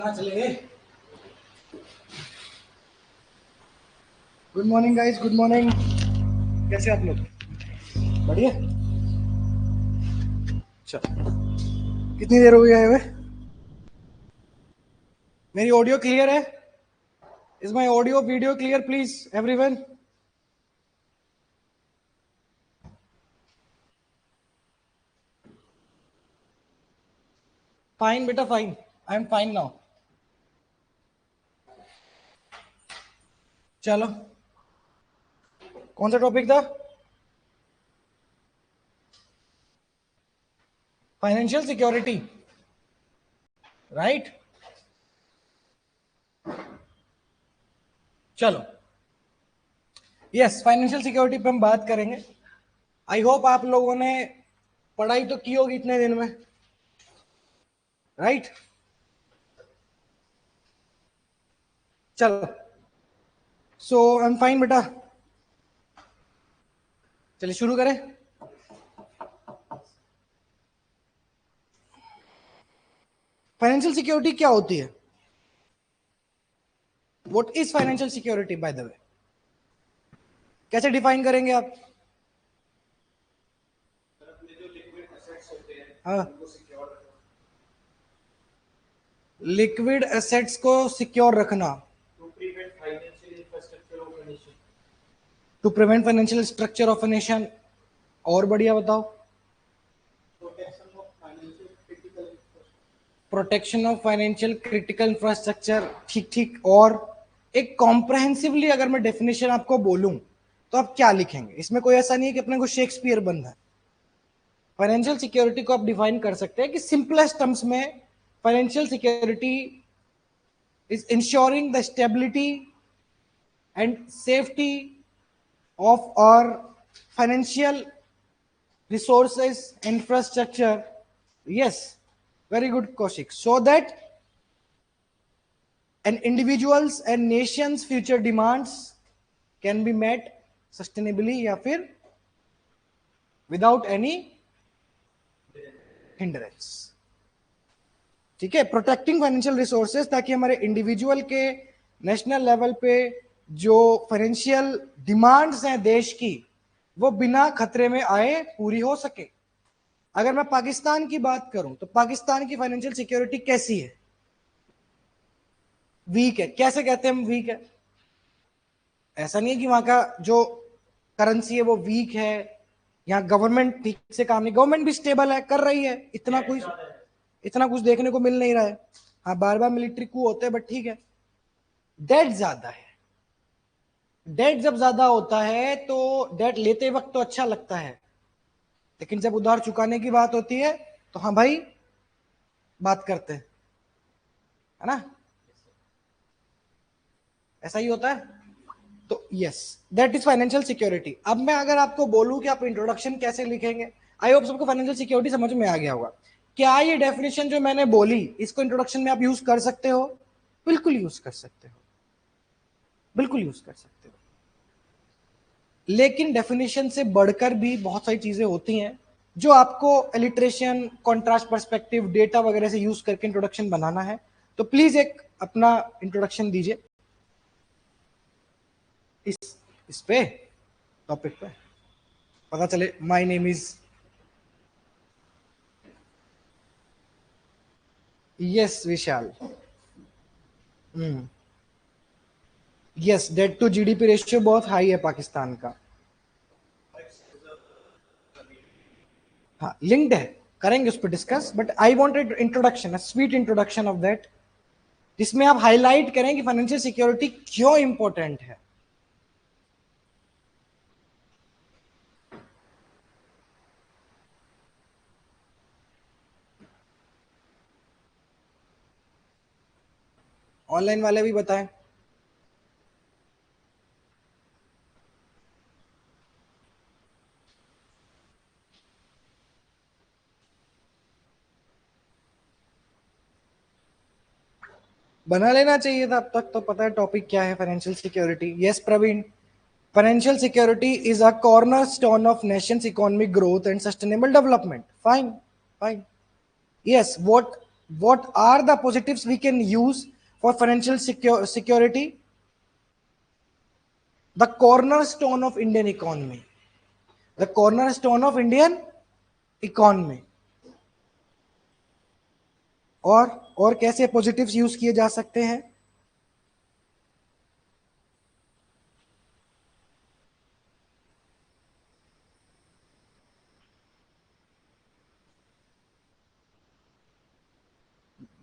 चले। Good morning guys, good morning. कैसे आप लोग? बढ़िया। चलो, कितनी देर हो गई आए हुए? मेरी ऑडियो क्लियर है? Is my audio video clear please everyone? Fine बेटा, fine. I am fine now. चलो, कौन सा टॉपिक था? Financial security, right? चलो, यस, फाइनेंशियल सिक्योरिटी पे हम बात करेंगे। आई होप आप लोगों ने पढ़ाई तो की होगी इतने दिन में, राइट? चलो, सो आई एम फाइन बेटा। चलिए शुरू करें। फाइनेंशियल सिक्योरिटी क्या होती है? What is financial security by the way? कैसे डिफाइन करेंगे आप? हाँ, लिक्विड एसेट्स को सिक्योर रखना, to prevent financial structure of a nation. और बढ़िया बताओ। Protection of financial critical infrastructure, ठीक ठीक। और एक कॉम्प्रहेंसिवली अगर मैं डेफिनेशन आपको बोलूं तो आप क्या लिखेंगे? इसमें कोई ऐसा नहीं है कि अपने को शेक्सपियर बनना है। फाइनेंशियल सिक्योरिटी को आप डिफाइन कर सकते हैं कि सिंपलेस्ट टर्म्स में financial security is ensuring the stability and safety of our financial resources, infrastructure. Yes, very good, Kaushik. So that an individual's and nation's future demands can be met sustainably या फिर without any hindrance. ठीक है, protecting financial resources, ताकि हमारे individual के national level पे जो financial demands हैं देश की, वो बिना खतरे में आए पूरी हो सके। अगर मैं पाकिस्तान की बात करूं तो पाकिस्तान की फाइनेंशियल सिक्योरिटी कैसी है? वीक है। कैसे कहते हैं हम वीक है? ऐसा नहीं है कि वहां का जो करेंसी है वो वीक है, यहाँ गवर्नमेंट ठीक से काम नहीं, गवर्नमेंट भी स्टेबल है, कर रही है, इतना कुछ देखने को मिल नहीं रहा है। हाँ, बार बार मिलिट्री कू होते हैं, बट ठीक है। डेट ज्यादा है। डेट जब ज्यादा होता है तो डेट लेते वक्त तो अच्छा लगता है, लेकिन जब उधार चुकाने की बात होती है तो हाँ भाई, बात करते हैं, है ना? ऐसा ही होता है। तो yes, that is financial security. अब मैं अगर आपको बोलूं कि आप इंट्रोडक्शन कैसे लिखेंगे, आई होप सबको फाइनेंशियल सिक्योरिटी समझ में आ गया होगा। क्या ये डेफिनेशन जो मैंने बोली, इसको इंट्रोडक्शन में आप यूज कर सकते हो? बिल्कुल यूज कर सकते हो, बिल्कुल यूज कर सकते हो। लेकिन डेफिनेशन से बढ़कर भी बहुत सारी चीजें होती हैं जो आपको एलिट्रेशन, कॉन्ट्रास्ट पर्सपेक्टिव, डेटा वगैरह से यूज करके इंट्रोडक्शन बनाना है। तो प्लीज एक अपना इंट्रोडक्शन दीजिए इस इस पे टॉपिक पे, पता चले। My name is, yes Vishal. Yes, debt to GDP ratio बहुत हाई है पाकिस्तान का। हाँ, लिंक्ड है, करेंगे उस पर discuss, but I wanted introduction, sweet introduction of that, जिसमें आप हाईलाइट करें कि फाइनेंशियल सिक्योरिटी क्यों इंपॉर्टेंट है। ऑनलाइन वाले भी बताएं। बना लेना चाहिए था, अब तक तो पता है टॉपिक क्या है, financial security. Yes Praveen, financial security is a cornerstone of nations economic growth and sustainable development. Fine, fine. Yes, What are the positives we can use for financial security? The cornerstone of Indian economy. The cornerstone of Indian economy. और कैसे positives use किए जा सकते हैं?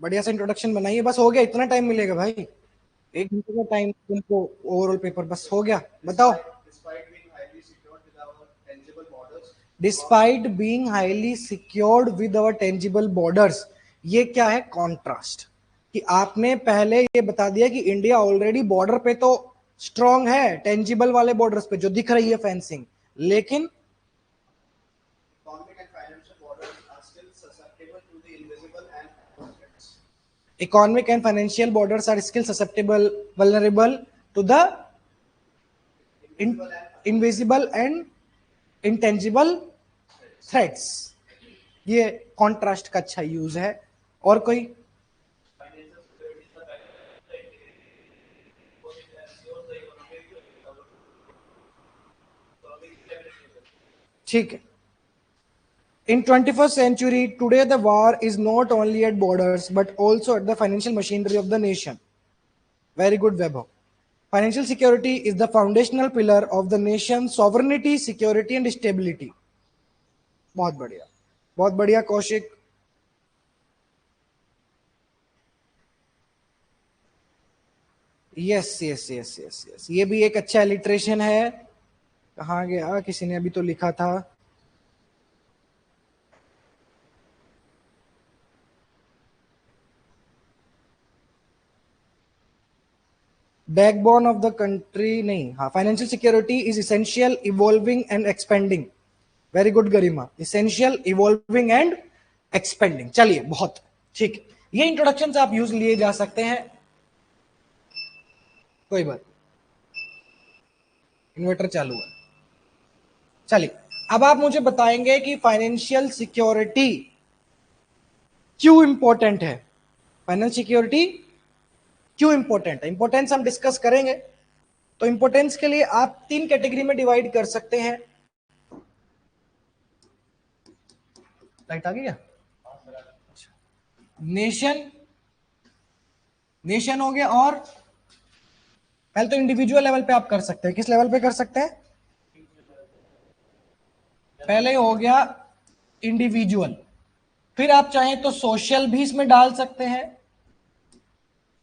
बढ़िया सा introduction बनाइए, बस हो गया, इतना टाइम मिलेगा भाई, 1 घंटे का टाइम तुमको, ओवरऑल पेपर बस हो गया, बताओ। Despite being highly secured with our tangible borders, ये क्या है? कॉन्ट्रास्ट, कि आपने पहले ये बता दिया कि इंडिया ऑलरेडी बॉर्डर पे तो स्ट्रांग है, टेंजिबल वाले बॉर्डर्स पे जो दिख रही है फेंसिंग, लेकिन economic and financial borders are still susceptible, vulnerable to the invisible and intangible threats. ये कॉन्ट्रास्ट का अच्छा यूज है। और कोई? ठीक है। In 21st century, today the war is not only at borders but also at the financial machinery of the nation. Very good, Vaibhav. Financial security is the foundational pillar of the nation's sovereignty, security and stability. बहुत बढ़िया, बहुत बढ़िया Kaushik. Yes yes yes yes yes, ये भी एक अच्छा इलिट्रेशन है। कहाँ गया? किसी ने अभी तो लिखा था, बैकबोन ऑफ द कंट्री नहीं, हाँ, financial security is essential, evolving and expanding. Very good Garima, essential, evolving and expanding. चलिए, बहुत ठीक, ये इंट्रोडक्शन से आप यूज लिए जा सकते हैं, कोई बात। इन्वर्टर चालू है। चलिए, अब आप मुझे बताएंगे कि फाइनेंशियल सिक्योरिटी क्यों इंपॉर्टेंट है? फाइनेंशियल सिक्योरिटी क्यों इंपॉर्टेंट है? इंपॉर्टेंस हम डिस्कस करेंगे। तो इंपॉर्टेंस के लिए आप 3 कैटेगरी में डिवाइड कर सकते हैं। लाइट आ गई क्या? नेशन, नेशन हो गया, और पहले तो इंडिविजुअल लेवल पे आप कर सकते हैं। किस लेवल पे कर सकते हैं? पहले हो गया इंडिविजुअल, फिर आप चाहें तो सोशल भी इसमें डाल सकते हैं,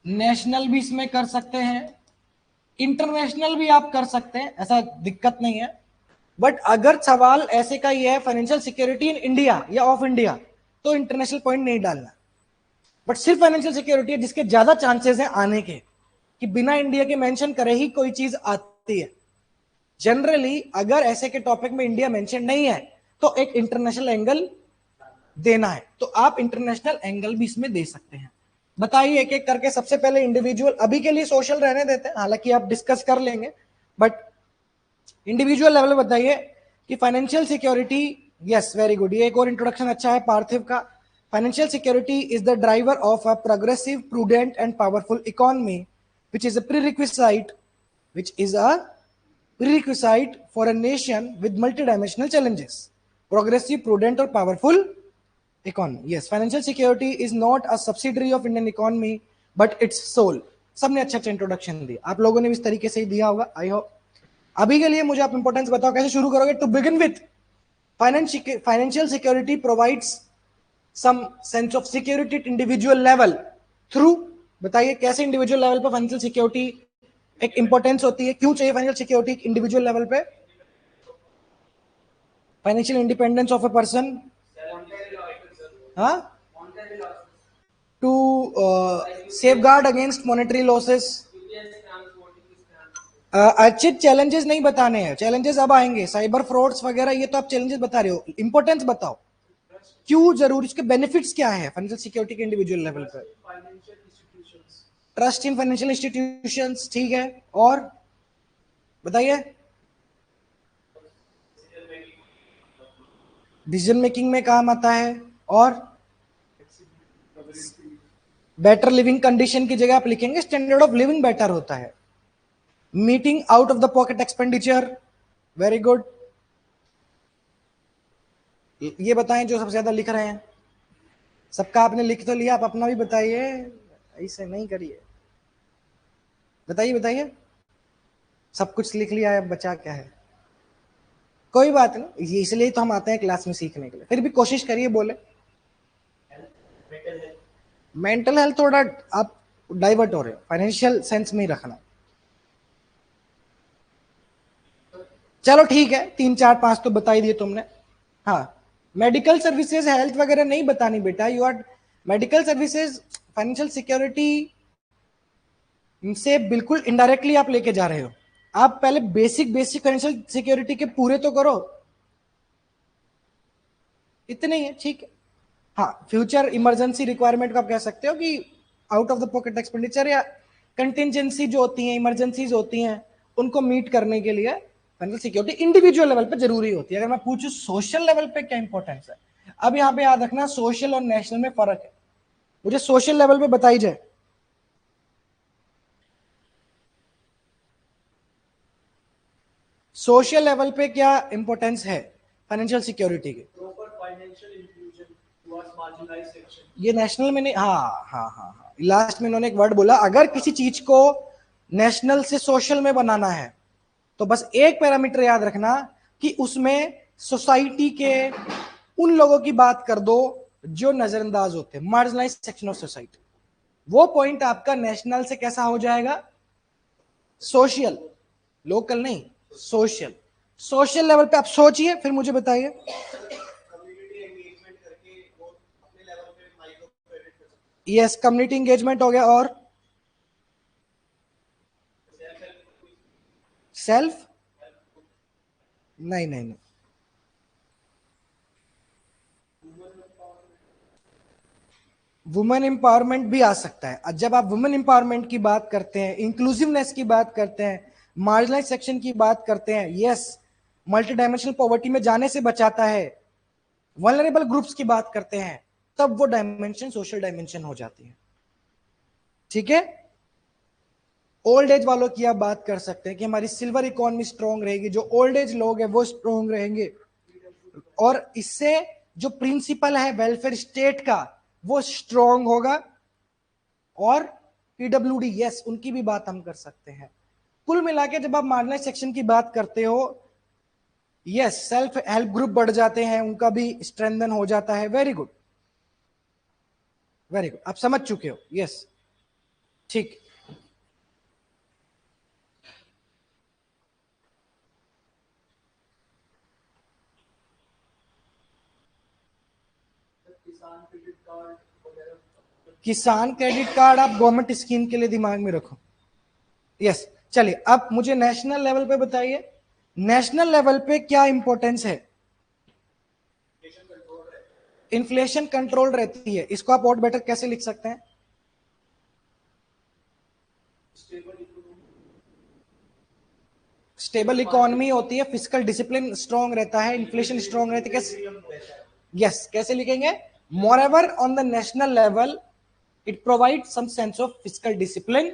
नेशनल भी इसमें कर सकते हैं, इंटरनेशनल भी आप कर सकते हैं, ऐसा दिक्कत नहीं है। बट अगर सवाल ऐसे का ये है फाइनेंशियल सिक्योरिटी इन इंडिया या ऑफ इंडिया, तो इंटरनेशनल पॉइंट नहीं डालना। बट सिर्फ फाइनेंशियल सिक्योरिटी है जिसके ज्यादा चांसेस हैं आने के, कि बिना इंडिया के मेंशन करे ही कोई चीज आती है। जनरली अगर ऐसे के टॉपिक में इंडिया मेंशन नहीं है तो एक इंटरनेशनल एंगल देना है, तो आप इंटरनेशनल एंगल भी इसमें दे सकते हैं। बताइए एक एक करके। सबसे पहले इंडिविजुअल, अभी के लिए सोशल रहने देते हैं, हालांकि आप डिस्कस कर लेंगे, बट इंडिविजुअल लेवल बताइए कि financial security. Yes, very good, ये एक और इंट्रोडक्शन अच्छा है पार्थिव का। Financial security is the driver of a progressive, prudent and powerful economy which is a prerequisite which is a prerequisite for a nation with multidimensional challenges. Progressive, prudent or powerful economy. Yes, financial security is not a subsidiary of Indian economy but its soul. सबने अच्छा अच्छा introduction दिया, आप लोगों ने भी इस तरीके से ही दिया होगा, आई होप। अभी के लिए मुझे आप इंपॉर्टेंस बताओ, कैसे शुरू करोगे? To begin with, financial security provides some sense of security at individual level through, बताइए कैसे इंडिविजुअल लेवल पर फाइनेंशियल सिक्योरिटी एक इंपॉर्टेंस होती है, क्यों चाहिए फाइनेंशियल सिक्योरिटी इंडिविजुअल लेवल पे? Financial independence of a person, हाँ, to safeguard against monetary losses. अच्छे चैलेंजेस नहीं बताने हैं, चैलेंजेस अब आएंगे, साइबर फ्रॉड्स वगैरह, ये तो आप चैलेंजेस बता रहे हो, इंपॉर्टेंस बताओ क्यों जरूरी, इसके बेनिफिट्स क्या है फाइनेंशियल सिक्योरिटी के इंडिविजुअल लेवल पर? ट्रस्ट इन फाइनेंशियल इंस्टीट्यूशंस, ठीक है, और बताइए। डिसीजन मेकिंग में काम आता है, और बेटर लिविंग कंडीशन की जगह आप लिखेंगे स्टैंडर्ड ऑफ लिविंग बेटर होता है। Meeting out of the pocket expenditure, very good. ये बताएं जो सबसे ज्यादा लिख रहे हैं। सबका आपने लिख तो लिया, आप अपना भी बताइए, ऐसे नहीं करिए। बताइए बताइए, सब कुछ लिख लिया है, बचा क्या है? कोई बात नहीं, ये इसलिए तो हम आते हैं क्लास में सीखने के लिए। फिर भी कोशिश करिए बोले। मेंटल हेल्थ थोड़ा आप डाइवर्ट हो रहे हो, फाइनेंशियल सेंस में ही रखना। चलो ठीक है, 3 4 5 तो बता ही दिए तुमने। हाँ, मेडिकल सर्विसेज हेल्थ वगैरह नहीं बतानी बेटा। You are medical services financial security से बिल्कुल इनडायरेक्टली आप लेके जा रहे हो। आप पहले बेसिक बेसिक फाइनेंशियल सिक्योरिटी के पूरे तो करो, इतने ही है, ठीक है। हाँ, फ्यूचर इमरजेंसी रिक्वायरमेंट को आप कह सकते हो कि out of the pocket expenditure या कंटिजेंसी जो होती हैं, इमरजेंसीज होती हैं, उनको मीट करने के लिए फाइनेंशियल सिक्योरिटी इंडिविजुअल लेवल पे जरूरी होती है। अगर मैं पूछूं सोशल लेवल पे क्या इंपॉर्टेंस है, अब यहाँ पे याद रखना सोशल और नेशनल में फर्क है। मुझे सोशल लेवल पे बताई जाए। सोशल लेवल पे क्या इंपॉर्टेंस है फाइनेंशियल सिक्योरिटी की? ये नेशनल में नहीं, हाँ हाँ हाँ हाँ, लास्ट में इन्होंने एक वर्ड बोला, अगर किसी चीज को नेशनल से सोशल में बनाना है तो बस एक पैरामीटर याद रखना कि उसमें सोसाइटी के उन लोगों की बात कर दो जो नजरअंदाज होते हैं, मार्जिनलाइज्ड सेक्शन ऑफ सोसाइटी। वो पॉइंट आपका नेशनल से कैसा हो जाएगा? सोशल, लोकल नहीं, सोशल। सोशल लेवल पे आप सोचिए, फिर मुझे बताइए। यस, कम्युनिटी एंगेजमेंट हो गया, और सेल्फ, नहीं नहीं नहीं, वुमेन एम्पावरमेंट भी आ सकता है। जब आप वुमेन एम्पावरमेंट की बात करते हैं, इंक्लूसिवनेस की बात करते हैं, मार्जिनलाइज सेक्शन की बात करते हैं, यस, मल्टी डायमेंशनल पॉवर्टी में जाने से बचाता है, वल्नरेबल ग्रुप्स की बात करते हैं, तब वो डायमेंशन सोशल डायमेंशन हो जाती है। ठीक है, ओल्ड एज वालों की आप बात कर सकते हैं कि हमारी सिल्वर इकोनॉमी स्ट्रांग रहेगी, जो ओल्ड एज लोग हैं वो स्ट्रांग रहेंगे, और इससे जो प्रिंसिपल है वेलफेयर स्टेट का वो स्ट्रांग होगा। और पीडब्ल्यूडी, यस, उनकी भी बात हम कर सकते हैं। कुल मिला के जब आप मार्जिनलाइज सेक्शन की बात करते हो, यस, सेल्फ हेल्प ग्रुप बढ़ जाते हैं, उनका भी स्ट्रेंथन हो जाता है। वेरी गुड, वेरी गुड, आप समझ चुके हो, यस, ठीक। किसान क्रेडिट कार्ड आप गवर्नमेंट स्कीम के लिए दिमाग में रखो। यस, चलिए अब मुझे नेशनल लेवल पे बताइए, नेशनल लेवल पे क्या इंपॉर्टेंस है? इन्फ्लेशन कंट्रोल रहती है, इसको आप और बेटर कैसे लिख सकते हैं? स्टेबल इकोनॉमी होती है, फिजिकल डिसिप्लिन स्ट्रांग रहता है, इन्फ्लेशन स्ट्रांग रहती है, कैसे? यस, कैसे लिखेंगे? Moreover on the national level it provide some sense of physical discipline,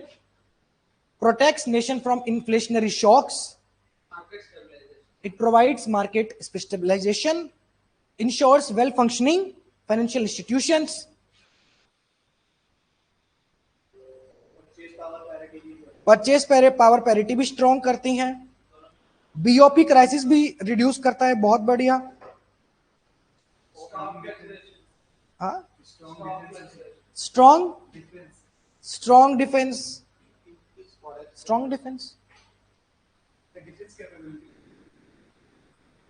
protects nation from inflationary shocks, it provides market stabilization, ensures well functioning financial institutions, purchase power parity भी strong करती हैं, BOP crisis भी reduce करता है, बहुत बढ़िया। हाँ, strong, strong defence, strong defence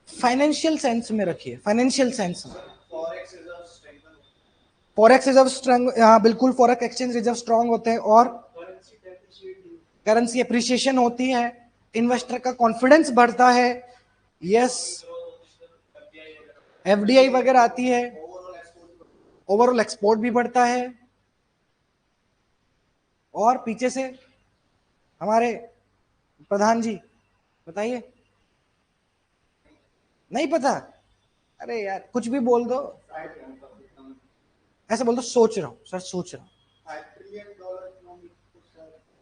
financial sense में रखिए, फाइनेंशियल सेंस में। फॉरेक्स रिजर्व स्ट्रॉन्ग, हाँ बिल्कुल, फॉरेक्स एक्सचेंज रिजर्व स्ट्रॉन्ग होते हैं, और करेंसी अप्रिसिएशन होती है, इन्वेस्टर का कॉन्फिडेंस बढ़ता है, यस, एफडीआई वगैरह आती है, ओवरऑल एक्सपोर्ट भी बढ़ता है। और पीछे से हमारे प्रधान जी, बताइए। नहीं पता? अरे यार कुछ भी बोल दो। ऐसे बोल दो सोच रहा हूँ सर, सोच रहा हूँ।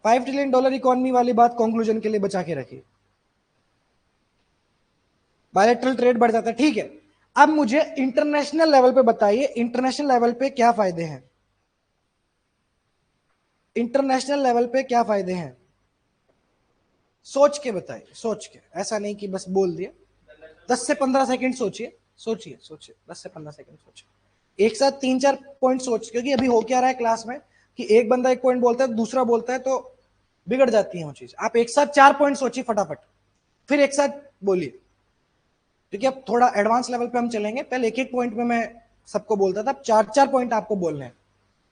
$5 ट्रिलियन इकोनॉमी वाली बात कंक्लूजन के लिए बचा के रखिए। बायलैटरल ट्रेड बढ़ जाता है, ठीक है। अब मुझे इंटरनेशनल लेवल पे बताइए, इंटरनेशनल लेवल पे क्या फायदे हैं, इंटरनेशनल लेवल पे क्या फायदे हैं, सोच के बताइए, सोच के, ऐसा नहीं कि बस बोल दिया। 10 से 15 सेकंड सोचिए, सोचिए सोचिए, 10 से 15 सेकंड सोचिए, एक साथ 3-4 पॉइंट सोच, क्योंकि अभी हो क्या रहा है क्लास में कि एक बंदा एक पॉइंट बोलता है, दूसरा बोलता है, तो बिगड़ जाती है वो चीज। आप एक साथ 4 पॉइंट सोचिए फटाफट, फिर एक साथ बोलिए, क्योंकि अब थोड़ा एडवांस लेवल पे हम चलेंगे। पहले एक एक पॉइंट में मैं सबको बोलता था, अब 4-4 पॉइंट आपको बोलने हैं।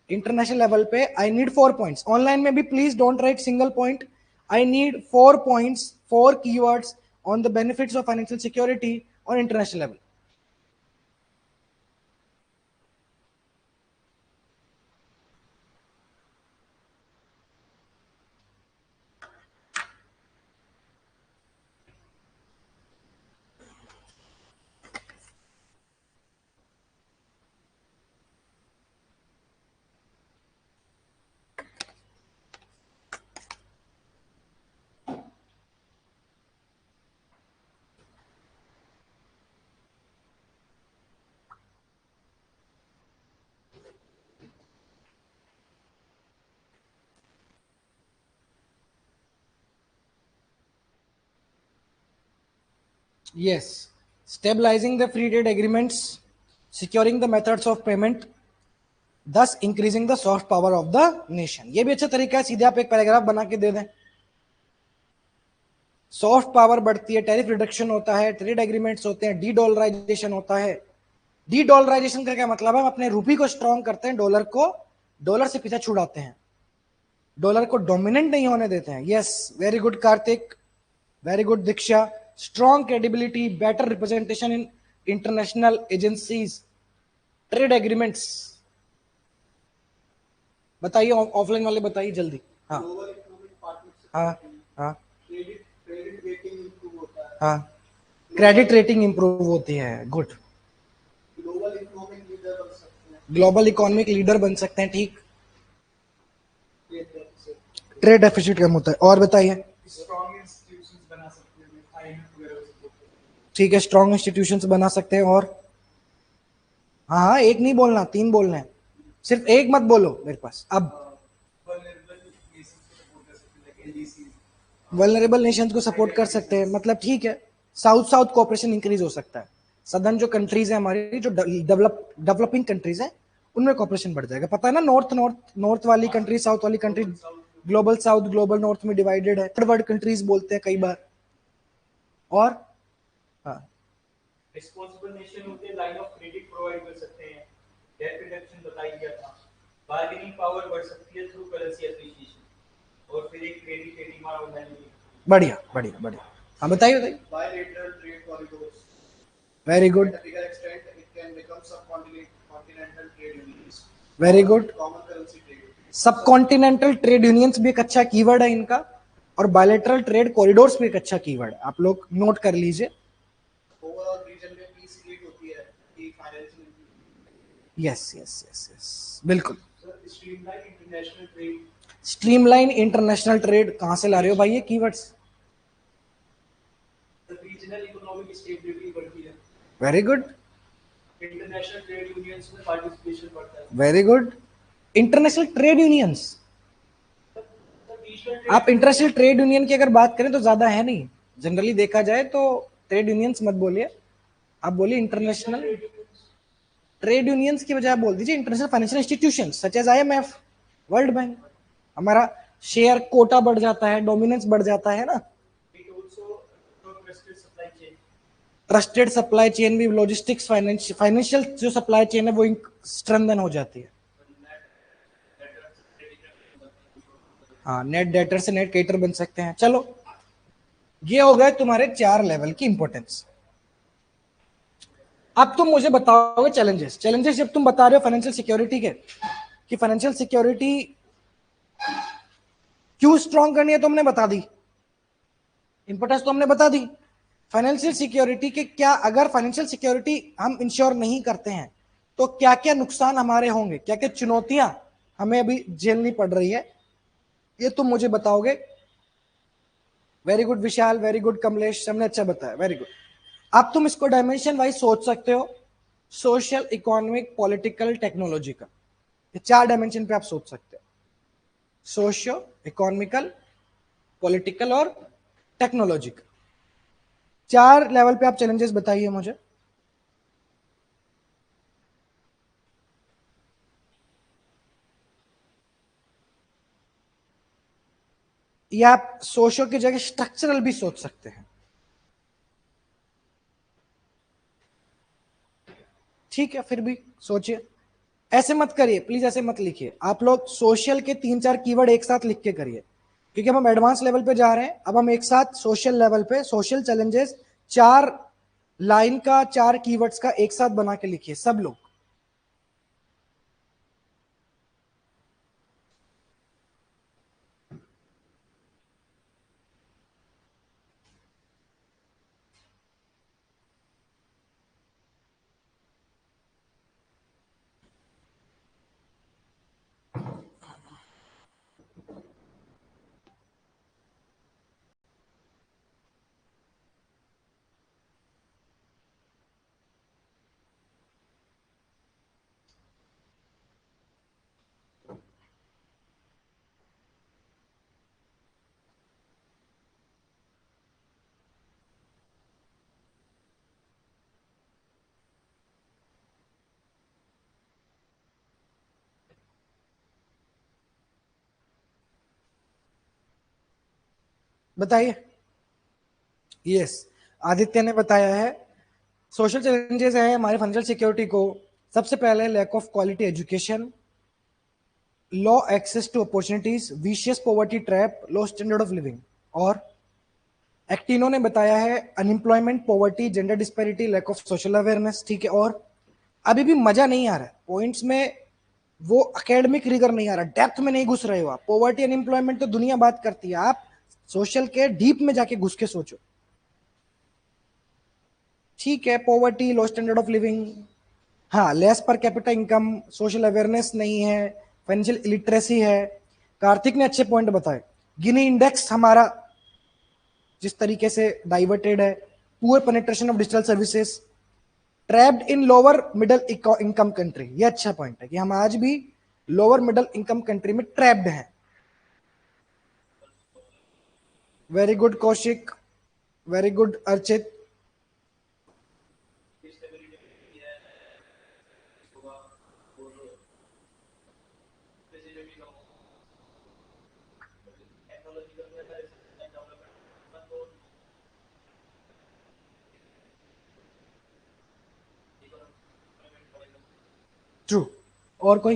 इंटरनेशनल लेवल पे आई नीड 4 पॉइंट्स। ऑनलाइन में भी please don't write single point, I need 4 points, 4 keywords on the benefits of financial security on international level. Yes, stabilizing the free trade agreements, securing the methods of payment, thus increasing the soft power of the nation। ये भी अच्छा तरीका है, सीधे आप एक paragraph बना के दे दें। सॉफ्ट पावर बढ़ती है, टैरिफ रिडक्शन होता है, ट्रेड एग्रीमेंट्स होते हैं, डी डॉलराइजेशन होता है। डी डॉलराइजेशन का क्या मतलब है? हम अपने रूपी को स्ट्रॉन्ग करते हैं, डॉलर को, डॉलर से पीछे छुड़ाते हैं, डॉलर को डोमिनेंट नहीं होने देते हैं। Yes, very good Kartik, very good Diksha. Strong credibility, better representation in international agencies, trade agreements. बताइए ऑफलाइन वाले, बताइए जल्दी। हाँ हाँ हाँ हाँ, क्रेडिट रेटिंग इंप्रूव होती है, गुड। ग्लोबल इकोनॉमिक लीडर बन सकते हैं, ठीक। ट्रेड डेफिसिट कम होता है, और बताइए। ठीक है, स्ट्रॉन्ग इंस्टीट्यूशंस बना सकते हैं, और हाँ हाँ, एक नहीं बोलना, 3 बोलना है, सिर्फ एक मत बोलो मेरे पास। अब वल्नरेबल नेशंस को सपोर्ट कर सकते हैं, मतलब ठीक है, साउथ साउथ कोऑपरेशन इंक्रीज हो सकता है। सदर्न जो कंट्रीज है हमारी, जो डेवलपिंग कंट्रीज है, उनमें कोऑपरेशन बढ़ जाएगा। पता है ना, नॉर्थ नॉर्थ, नॉर्थ वाली कंट्री, साउथ वाली country, global south global north में डिवाइडेड है, थर्ड वर्ल्ड कंट्रीज बोलते हैं कई बार। और हाँ, रिस्पांसिबल नेशन होते हैं, लाइन ऑफ क्रेडिट प्रोवाइड कर सकते हैं, डेट रिडक्शन बताई गया था, बार्गेनिंग पावर बढ़ सकती है थ्रू करेंसी एप्रिसिएशन, और फिर एक क्रेडिट रेटिंग वाला ऑनलाइन। बढ़िया बढ़िया बढ़िया। हाँ बताइए बताइए। Bilateral trade corridors, very good, to a bigger extent it can become subcontinental trade unions, very good. common currency trade, सब कॉन्टिनेंटल ट्रेड यूनियंस भी एक अच्छा कीवर्ड है इनका, और बायलैटरल ट्रेड कॉरिडोर्स भी एक अच्छा कीवर्ड है, आप लोग नोट कर लीजिए। ओवरऑल रीजन में पीस क्रिएट होती है कि financial. Yes yes yes yes, बिल्कुल। Streamline international trade, streamline international trade कहां से ला रहे हो भाई ये कीवर्ड्स? रीजनल इकोनॉमिक स्टेबिलिटी बढ़ती है। Very good, international trade unions में पार्टिसिपेशन बढ़ता है। Very good. International trade unions, आप इंटरनेशनल ट्रेड यूनियन की अगर बात करें तो ज्यादा है नहीं, जनरली देखा जाए तो ट्रेड यूनियंस मत बोलिए, आप बोलिए इंटरनेशनल ट्रेड यूनियंस की बजाय आप बोल दीजिए international financial institution such as IMF, world bank. हमारा शेयर कोटा बढ़ जाता है, डोमिनेंस बढ़ जाता है ना। ट्रस्टेड सप्लाई चेन भी, लॉजिस्टिक्स, फाइनेंशियल जो सप्लाई चेन है वो स्ट्रेंथन हो जाती है। हाँ, नेट डेटर से नेट क्रेडिटर बन सकते हैं। चलो, ये हो गए तुम्हारे 4 लेवल की इंपॉर्टेंस। अब तुम मुझे बताओगे चैलेंजेस। चैलेंजेस जब तुम बता रहे हो फाइनेंशियल सिक्योरिटी के, कि फाइनेंशियल सिक्योरिटी क्यों स्ट्रॉन्ग करनी है, तो हमने बता दी, इंपॉर्टेंस तो हमने बता दी। फाइनेंशियल सिक्योरिटी के क्या, अगर फाइनेंशियल सिक्योरिटी हम इंश्योर नहीं करते हैं तो क्या क्या नुकसान हमारे होंगे, क्या क्या चुनौतियां हमें अभी झेलनी पड़ रही है, ये तुम मुझे बताओगे। वेरी गुड विशाल, वेरी गुड कमलेश, सबने अच्छा बताया, वेरी गुड। अब तुम इसको डायमेंशन वाइज सोच सकते हो, सोशल, इकोनॉमिक, पॉलिटिकल, टेक्नोलॉजी का, ये 4 डायमेंशन पे आप सोच सकते हो। सोशियो इकोनॉमिकल, पॉलिटिकल और टेक्नोलॉजी का 4 लेवल पे आप चैलेंजेस बताइए मुझे। या आप सोशो की जगह स्ट्रक्चरल भी सोच सकते हैं, ठीक है, फिर भी सोचिए, ऐसे मत करिए प्लीज, ऐसे मत लिखिए आप लोग। सोशल के 3-4 कीवर्ड एक साथ लिख के करिए, क्योंकि अब हम एडवांस लेवल पे जा रहे हैं। अब हम एक साथ सोशल लेवल पे सोशल चैलेंजेस 4 लाइन का, 4 कीवर्ड्स का एक साथ बना के लिखिए सब लोग। बताइए। यस, आदित्य ने बताया है सोशल चैलेंजेस है हमारे फाइनेंशियल सिक्योरिटी को। सबसे पहले lack of quality education, low access to opportunities, vicious poverty trap, low standard of living. और एक्टिनो ने बताया है unemployment, poverty, gender disparity, lack of social awareness, ठीक है। और अभी भी मजा नहीं आ रहा है पॉइंट्स में, वो एकेडमिक रिगर नहीं आ रहा, डेप्थ में नहीं घुस रहे हो आप। पॉवर्टी अनएम्प्लॉयमेंट तो दुनिया बात करती है, आप सोशल के डीप में जाके घुस के सोचो, ठीक है। Poverty, low standard of living, हाँ, less per capita income, social awareness नहीं है, फाइनेंशियल इलिटरेसी है। कार्तिक ने अच्छे पॉइंट बताए। गिनी इंडेक्स हमारा जिस तरीके से डाइवर्टेड है, poor penetration of digital services, trapped in lower middle income country, ये अच्छा पॉइंट है कि हम आज भी लोअर मिडिल इनकम कंट्री में ट्रैप्ड हैं। Very good Kaushik, very good Archit. True. और कोई?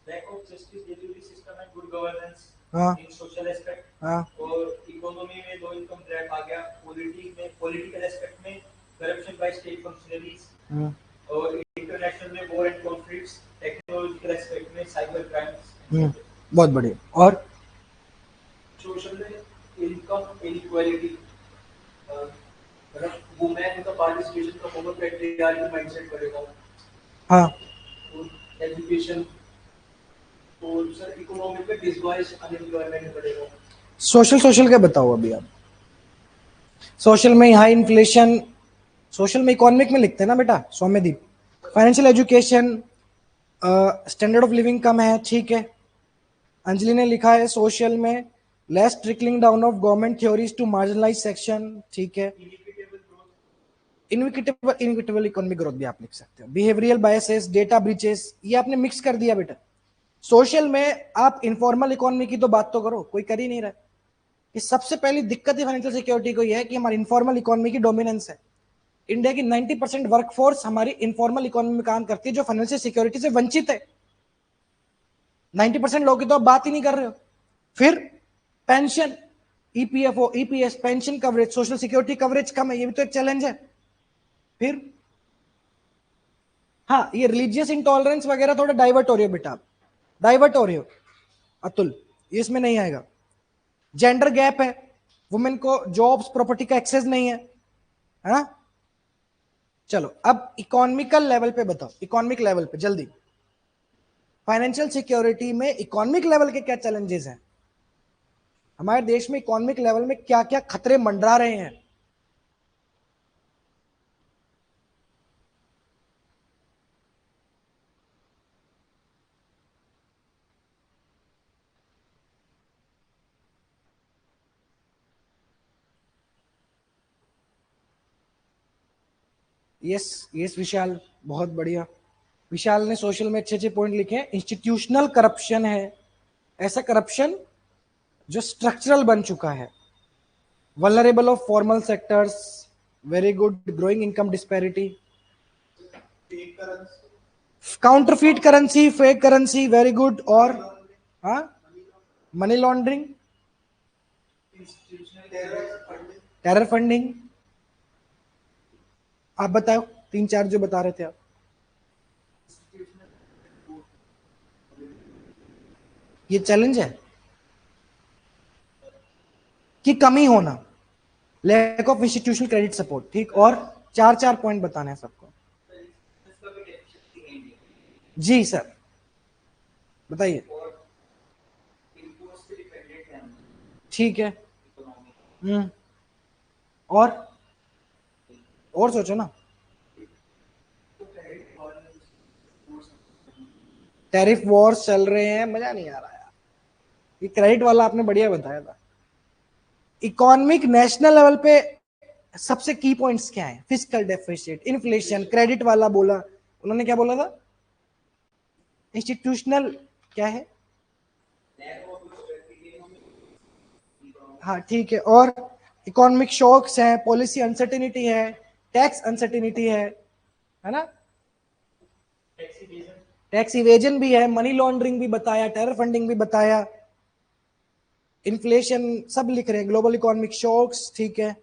Lack of justice, delivery system and good governance हाँ इन सोशल एस्पेक्ट। हाँ और इकोनॉमी में लो इनकम ट्रैप आ गया। पॉलिटिकल एस्पेक्ट में करप्शन बाय स्टेट फंक्शनरीज। और इंटरनेशनल में war and conflicts. Technological aspect में साइबर क्राइम्स। बहुत बढ़िया। और सोशल में इनकम इनइक्वालिटी, मतलब वुमेन का पार्टिसिपेशन का ओवर पैट्रियार्कल माइंडसेट बढ़ेगा। हाँ, एजुकेशन और सर इकोनॉमी में डिसवाइस अनएम्प्लॉयमेंट बढ़ेगा। सोशल सोशल क्या बताओ अभी आप? सोशल में हाई इन्फ्लेशन, सोशल में इकोनॉमिक में लिखते हैं ना बेटा Soumyadeep. Financial education, standard of living कम है, ठीक है। अंजलि ने लिखा है सोशल में less trickling down of government theories to marginalise section, ठीक है। इनविटेबल इकोनॉमिक ग्रोथ भी आप लिख सकते हो। बिहेवियरल बायसेस, डेटा ब्रीचेस, ये आपने मिक्स कर दिया बेटा। सोशल में आप इनफॉर्मल इकोनॉमी की तो बात तो करो, कोई कर ही नहीं रहा। कि सबसे पहली दिक्कत ही फाइनेंशियल सिक्योरिटी को यह है कि हमारी इनफॉर्मल इकोनॉमी की डोमिनेंस है। इंडिया की 90% वर्कफोर्स हमारी इनफॉर्मल इकोनॉमी में काम करती है, जो फाइनेंशियल सिक्योरिटी से वंचित है। 90% लोगों की तो आप बात ही नहीं कर रहे हो। फिर pension, EPFO, EPS, pension coverage, social security coverage कम है, ये भी तो एक चैलेंज है। फिर हाँ, ये रिलीजियस इंटॉलरेंस वगैरह थोड़ा डाइवर्ट हो रही हो बेटा, डाइवर्ट हो रही हो अतुल, ये इसमें नहीं आएगा। जेंडर गैप है, वुमेन को जॉब्स प्रॉपर्टी का एक्सेस नहीं है, हाँ? चलो अब इकोनॉमिकल लेवल पे बताओ, इकोनॉमिक लेवल पे जल्दी, फाइनेंशियल सिक्योरिटी में इकोनॉमिक लेवल के क्या चैलेंजेस हैं, हमारे देश में इकोनॉमिक लेवल में क्या क्या खतरे मंडरा रहे हैं। यस यस विशाल, बहुत बढ़िया। विशाल ने सोशल में अच्छे अच्छे पॉइंट लिखे हैं। इंस्टीट्यूशनल करप्शन है, ऐसा करप्शन जो स्ट्रक्चरल बन चुका है। Vulnerable of formal sectors, very good. Growing income disparity, counterfeit currency, fake currency, very good. और हाँ, मनी लॉन्ड्रिंग, टेरर फंडिंग। आप बताओ तीन चार जो बता रहे थे आप। ये चैलेंज है कि कमी होना, lack of institutional credit support, ठीक। और चार चार पॉइंट बताने हैं सबको। जी सर बताइए। ठीक है। और सोचो ना। टैरिफ वॉर्स चल रहे हैं, मजा नहीं आ रहा यार। ये क्रेडिट वाला आपने बढ़िया बताया था। इकोनॉमिक नेशनल लेवल पे सबसे की पॉइंट्स क्या है? फिस्कल डेफिसिट, इन्फ्लेशन, क्रेडिट वाला बोला, उन्होंने क्या बोला था? इंस्टीट्यूशनल क्या है? हाँ ठीक है। और इकोनॉमिक शॉक्स है, पॉलिसी अनसर्टेनिटी है, टैक्स अनसर्टेनिटी है ना, टैक्स इवेजन भी है, मनी लॉन्ड्रिंग भी बताया, टेरर फंडिंग भी बताया, इन्फ्लेशन सब लिख रहे हैं, ग्लोबल इकोनॉमिक शॉक्स, ठीक है।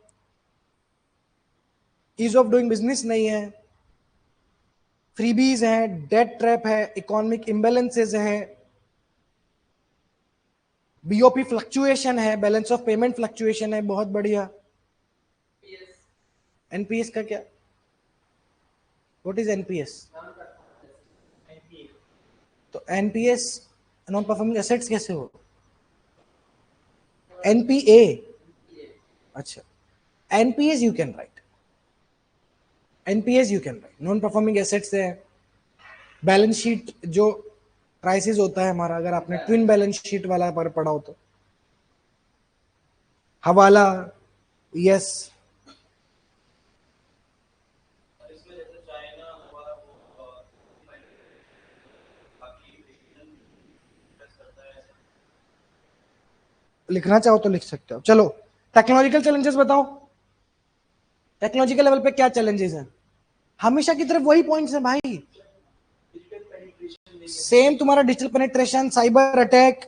ईज ऑफ डूइंग बिजनेस नहीं है, फ्रीबीज है, डेट ट्रैप है, इकोनॉमिक इम्बैलेंसेस है, बीओपी फ्लक्चुएशन है, बैलेंस ऑफ पेमेंट फ्लक्चुएशन है, बहुत बढ़िया। एनपीएस का क्या? What is NPS? तो एनपीएस नॉन परफॉर्मिंग एसेट्स कैसे हो? एनपीए, अच्छा। NPS you can write, NPS you can write, non performing assets है। बैलेंस शीट जो क्राइसिस होता है हमारा, अगर आपने ट्विन बैलेंस शीट वाला पर पढ़ा हो तो, हवाला, यस। लिखना चाहो तो लिख सकते हो। चलो टेक्नोलॉजिकल चैलेंजेस बताओ, टेक्नोलॉजिकल लेवल पे क्या चैलेंजेस हैं? हमेशा की तरफ वही पॉइंट्स हैं भाई, सेम तुम्हारा digital penetration, cyber attack,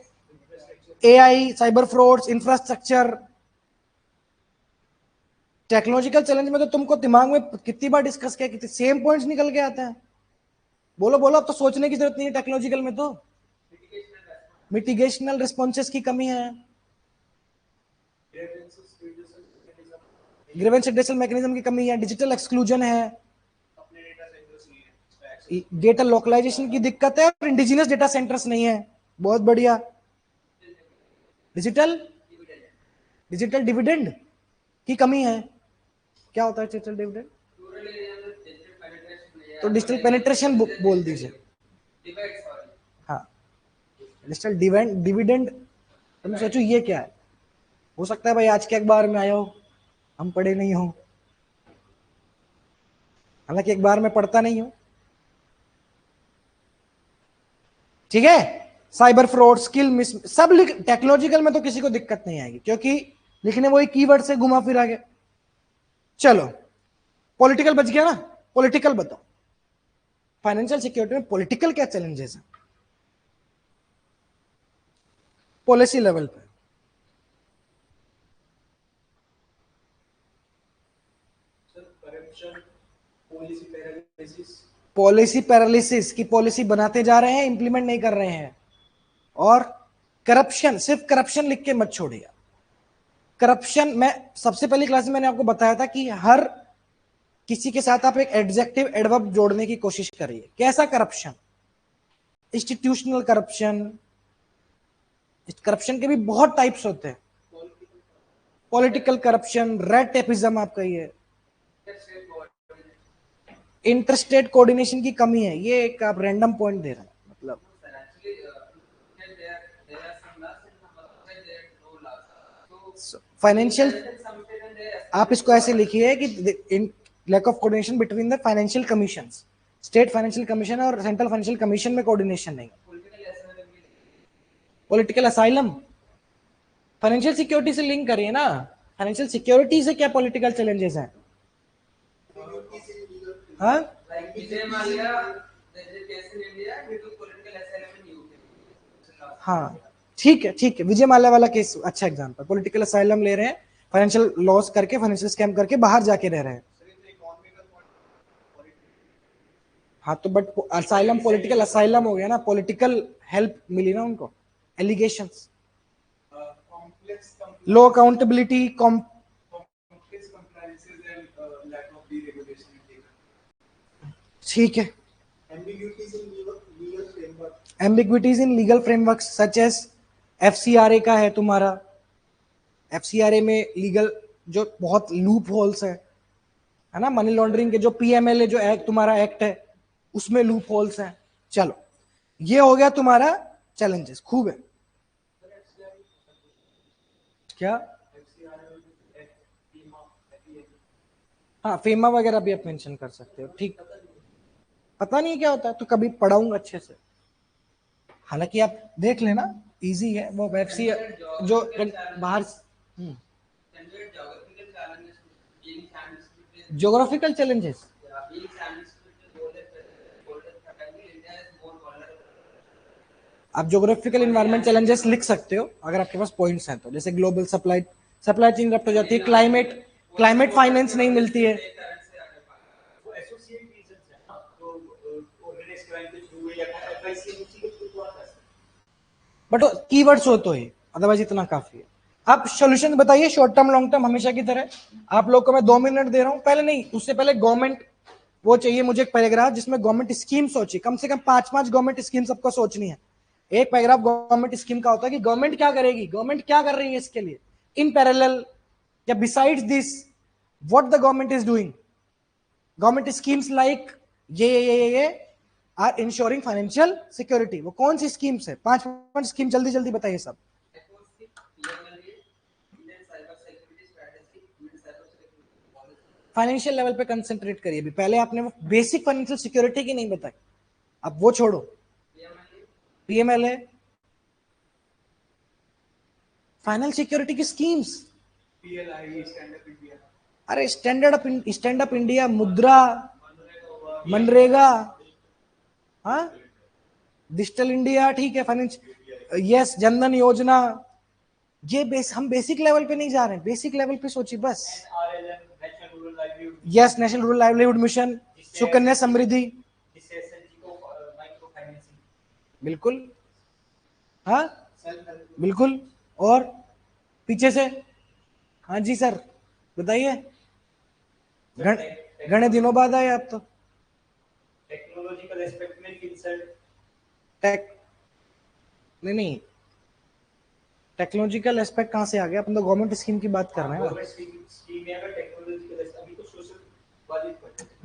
AI, cyber frauds, infrastructure. Technological challenge में तो तुमको दिमाग में कितनी बार डिस्कस किया, कितने सेम पॉइंट्स निकल के आते हैं। बोलो बोलो, अब तो सोचने की जरूरत नहीं है टेक्नोलॉजिकल में तो। मिटिगेशनल रिस्पॉन्सेस की कमी है, ग्रीवेंस रिड्रेसल मैकेनिज्म की कमी है, डिजिटल एक्सक्लूजन है, डेटा लोकलाइजेशन की दिक्कत है, और इंडिजिनस डेटा सेंटर्स नहीं है, बहुत बढ़िया। डिजिटल डिजिटल डिविडेंड की कमी है। क्या होता है डिजिटल डिविडेंड? तो डिजिटल पेनिट्रेशन बोल दीजिए। हाँ, डिजिटल डिविडेंड। तुम सोचो ये क्या है? हो सकता है भाई आज के अखबार में आया हो, हम पढ़े नहीं हो, हालांकि अखबार में पढ़ता नहीं हूं, ठीक है। साइबर फ्रॉड, स्किल मिस, सब लिख। टेक्नोलॉजिकल में तो किसी को दिक्कत नहीं आएगी, क्योंकि लिखने वही कीवर्ड से घुमा फिरा के। चलो पॉलिटिकल बच गया ना, पॉलिटिकल बताओ, फाइनेंशियल सिक्योरिटी में पॉलिटिकल क्या चैलेंजेस हैं पॉलिसी लेवल पे? पॉलिसी पैरालिसिस की, पॉलिसी बनाते जा रहे हैं, इंप्लीमेंट नहीं कर रहे हैं। और करप्शन, सिर्फ करप्शन लिख के मत छोड़िए। करप्शन, मैं सबसे पहली क्लास में मैंने आपको बताया था कि हर किसी के साथ आप एक एडजेक्टिव एडवर्ब जोड़ने की कोशिश करिए। कैसा करप्शन? Institutional corruption. करप्शन के भी बहुत टाइप्स होते हैं। पॉलिटिकल करप्शन, रेड टेपिज्म आप कहिए, इंटरस्टेट कोऑर्डिनेशन की कमी है, ये एक आप रैंडम पॉइंट दे रहे हैं मतलब। फाइनेंशियल, आप इसको ऐसे लिखिए कि lack of coordination between the financial commissions, state financial commission और सेंट्रल फाइनेंशियल कमीशन में कोऑर्डिनेशन नहीं। पॉलिटिकल असाइलम फाइनेंशियल सिक्योरिटी से लिंक करिए ना। फाइनेंशियल सिक्योरिटी से क्या पॉलिटिकल चैलेंजेस हैं? हाँ, हाँ ठीक है, ठीक है, विजय माल्या वाला केस अच्छा एग्जांपल। पॉलिटिकल असाइलम ले रहे हैं, फाइनेंशियल लॉस करके, फाइनेंशियल स्कैम करके बाहर जाके रह रहे हैं। हाँ तो बट असाइलम पॉलिटिकल असाइलम हो गया ना, पॉलिटिकल हेल्प मिली ना उनको, एलिगेशंस, लो अकाउंटेबिलिटी, ठीक है, ambiguities in legal framework such as FCRA का है तुम्हारा। एफसीआरए में लीगल जो बहुत लूप होल्स है ना, मनी लॉन्ड्रिंग के जो पीएमएलए जो एक्ट तुम्हारा एक्ट है उसमें लूप होल्स हैं। चलो ये हो गया तुम्हारा चैलेंजेस, खूब है। क्या? हाँ फेमा वगैरह भी आप मेंशन कर सकते हो, ठीक। पता नहीं क्या होता है तो कभी पढ़ाऊंगा अच्छे से। हालांकि आप देख लेना, इजी है वो वेब सी जो बाहर। ज्योग्राफिकल चैलेंजेस, आप ज्योग्राफिकल इन्वायरमेंट चैलेंजेस लिख सकते हो अगर आपके पास पॉइंट्स हैं तो। जैसे ग्लोबल सप्लाई सप्लाई चेन रप्ट हो जाती है, क्लाइमेट क्लाइमेट फाइनेंस नहीं मिलती है। बट कीवर्ड्स हो तो ही, अदरवाइज इतना काफी है। आप सोल्यूशन बताइए, शॉर्ट टर्म लॉन्ग टर्म हमेशा की तरह। आप लोग को मैं 2 मिनट दे रहा हूं, पहले नहीं उससे पहले गवर्नमेंट वो चाहिए मुझे एक पैराग्राफ जिसमें गवर्नमेंट स्कीम सोची, कम से कम 5-5 गवर्नमेंट स्कीम सबको सोचनी है। एक पैराग्राफ गवर्नमेंट स्कीम का होता है कि गवर्नमेंट क्या करेगी, गवर्नमेंट क्या कर रही है इसके लिए, इन पैरेलल या besides this what the government is doing. Government schemes like ये आर इंश्योरिंग फाइनेंशियल सिक्योरिटी। वो कौन सी स्कीम्स है? 5 स्कीम जल्दी जल्दी बताइए सब। फाइनेंशियल लेवल पे कंसंट्रेट करिए भी, पहले आपने वो बेसिक फाइनेंशियल सिक्योरिटी की नहीं बताई, अब वो छोड़ो। पीएमएलए, फाइनेंशियल सिक्योरिटी की स्कीम्स, अरे स्टैंड अप इंडिया, मुद्रा, मनरेगा, हाँ डिजिटल इंडिया, ठीक है, फाइनेंस, यस, जनधन योजना। ये हम बेसिक लेवल पे नहीं जा रहे हैं, बेसिक लेवल पे सोचिए बस। Yes, national rural livelihood mission, Sukanya Samriddhi, बिल्कुल, हाँ बिल्कुल। और पीछे से, हाँ जी सर बताइए। घने दिनों बाद आए आप तो। टेक्नोलॉजिकल एस्पेक्ट में टेक नहीं, टेक्नोलॉजिकल एस्पेक्ट कहाँ से आ गया? अपन तो गवर्नमेंट स्कीम की बात कर रहे हैं।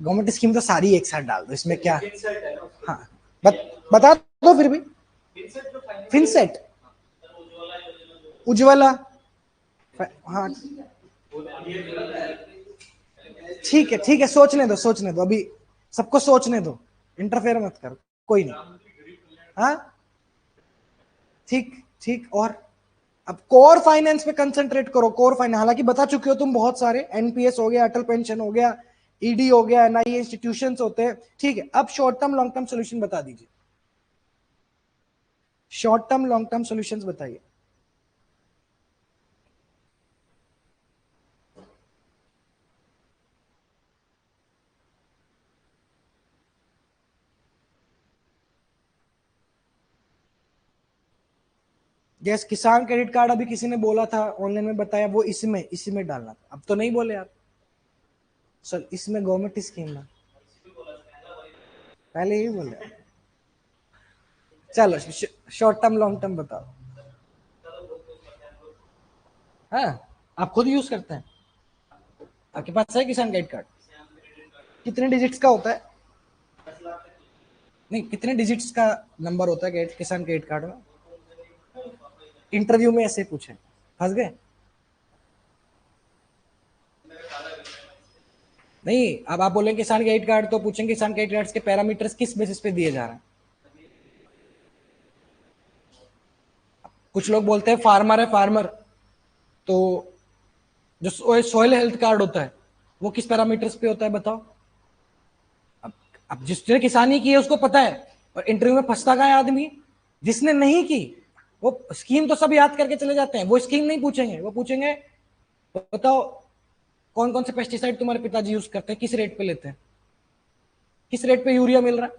गवर्नमेंट स्कीम तो सारी एक साथ डाल दो, इसमें क्या? हाँ बता दो फिर भी। फिनसेट, उज्ज्वला, हाँ ठीक है, सोचने दो अभी, सबको सोचने दो, इंटरफेयर मत कर, कोई नहीं। हाँ ठीक ठीक। और अब कोर फाइनेंस पे कंसंट्रेट करो, कोर फाइनेंस हालांकि बता चुके हो तुम बहुत सारे, एनपीएस हो गया, अटल पेंशन हो गया, ईडी हो गया, एनआईए इंस्टीट्यूशंस होते हैं, ठीक है। अब short term long term solution बता दीजिए, short term long term solutions बताइए। जैसे किसान क्रेडिट कार्ड अभी किसी ने बोला था ऑनलाइन में बताया, वो इसी में डालना था, अब तो नहीं बोले आप। सर इसमें गवर्नमेंट स्कीम में पहले ही बोले। चलो शॉर्ट टर्म लॉन्ग टर्म बताओ। हाँ, आप खुद यूज करते हैं? आपके पास है किसान क्रेडिट कार्ड? कितने डिजिट्स का होता है? नहीं, कितने डिजिट्स का नंबर होता है किसान क्रेडिट कार्ड में? इंटरव्यू में ऐसे पूछे, फंस गए? नहीं, अब आप बोलेंगे किसान क्रेडिट कार्ड तो पूछेंगे किसान क्रेडिट कार्ड के पैरामीटर्स किस बेसिस पे दिए जा रहे हैं। कुछ लोग बोलते हैं फार्मर है फार्मर, तो जो सॉइल हेल्थ कार्ड होता है वो किस पैरामीटर्स पे होता है बताओ? अब जिसने किसानी की है उसको पता है, और इंटरव्यू में फंसता कहाँ है आदमी? जिसने नहीं की वो स्कीम तो सब याद करके चले जाते हैं, वो स्कीम नहीं पूछेंगे, वो पूछेंगे बताओ कौन कौन से पेस्टिसाइड तुम्हारे पिताजी यूज करते हैं, किस रेट पे लेते हैं, किस रेट पे यूरिया मिल रहा है।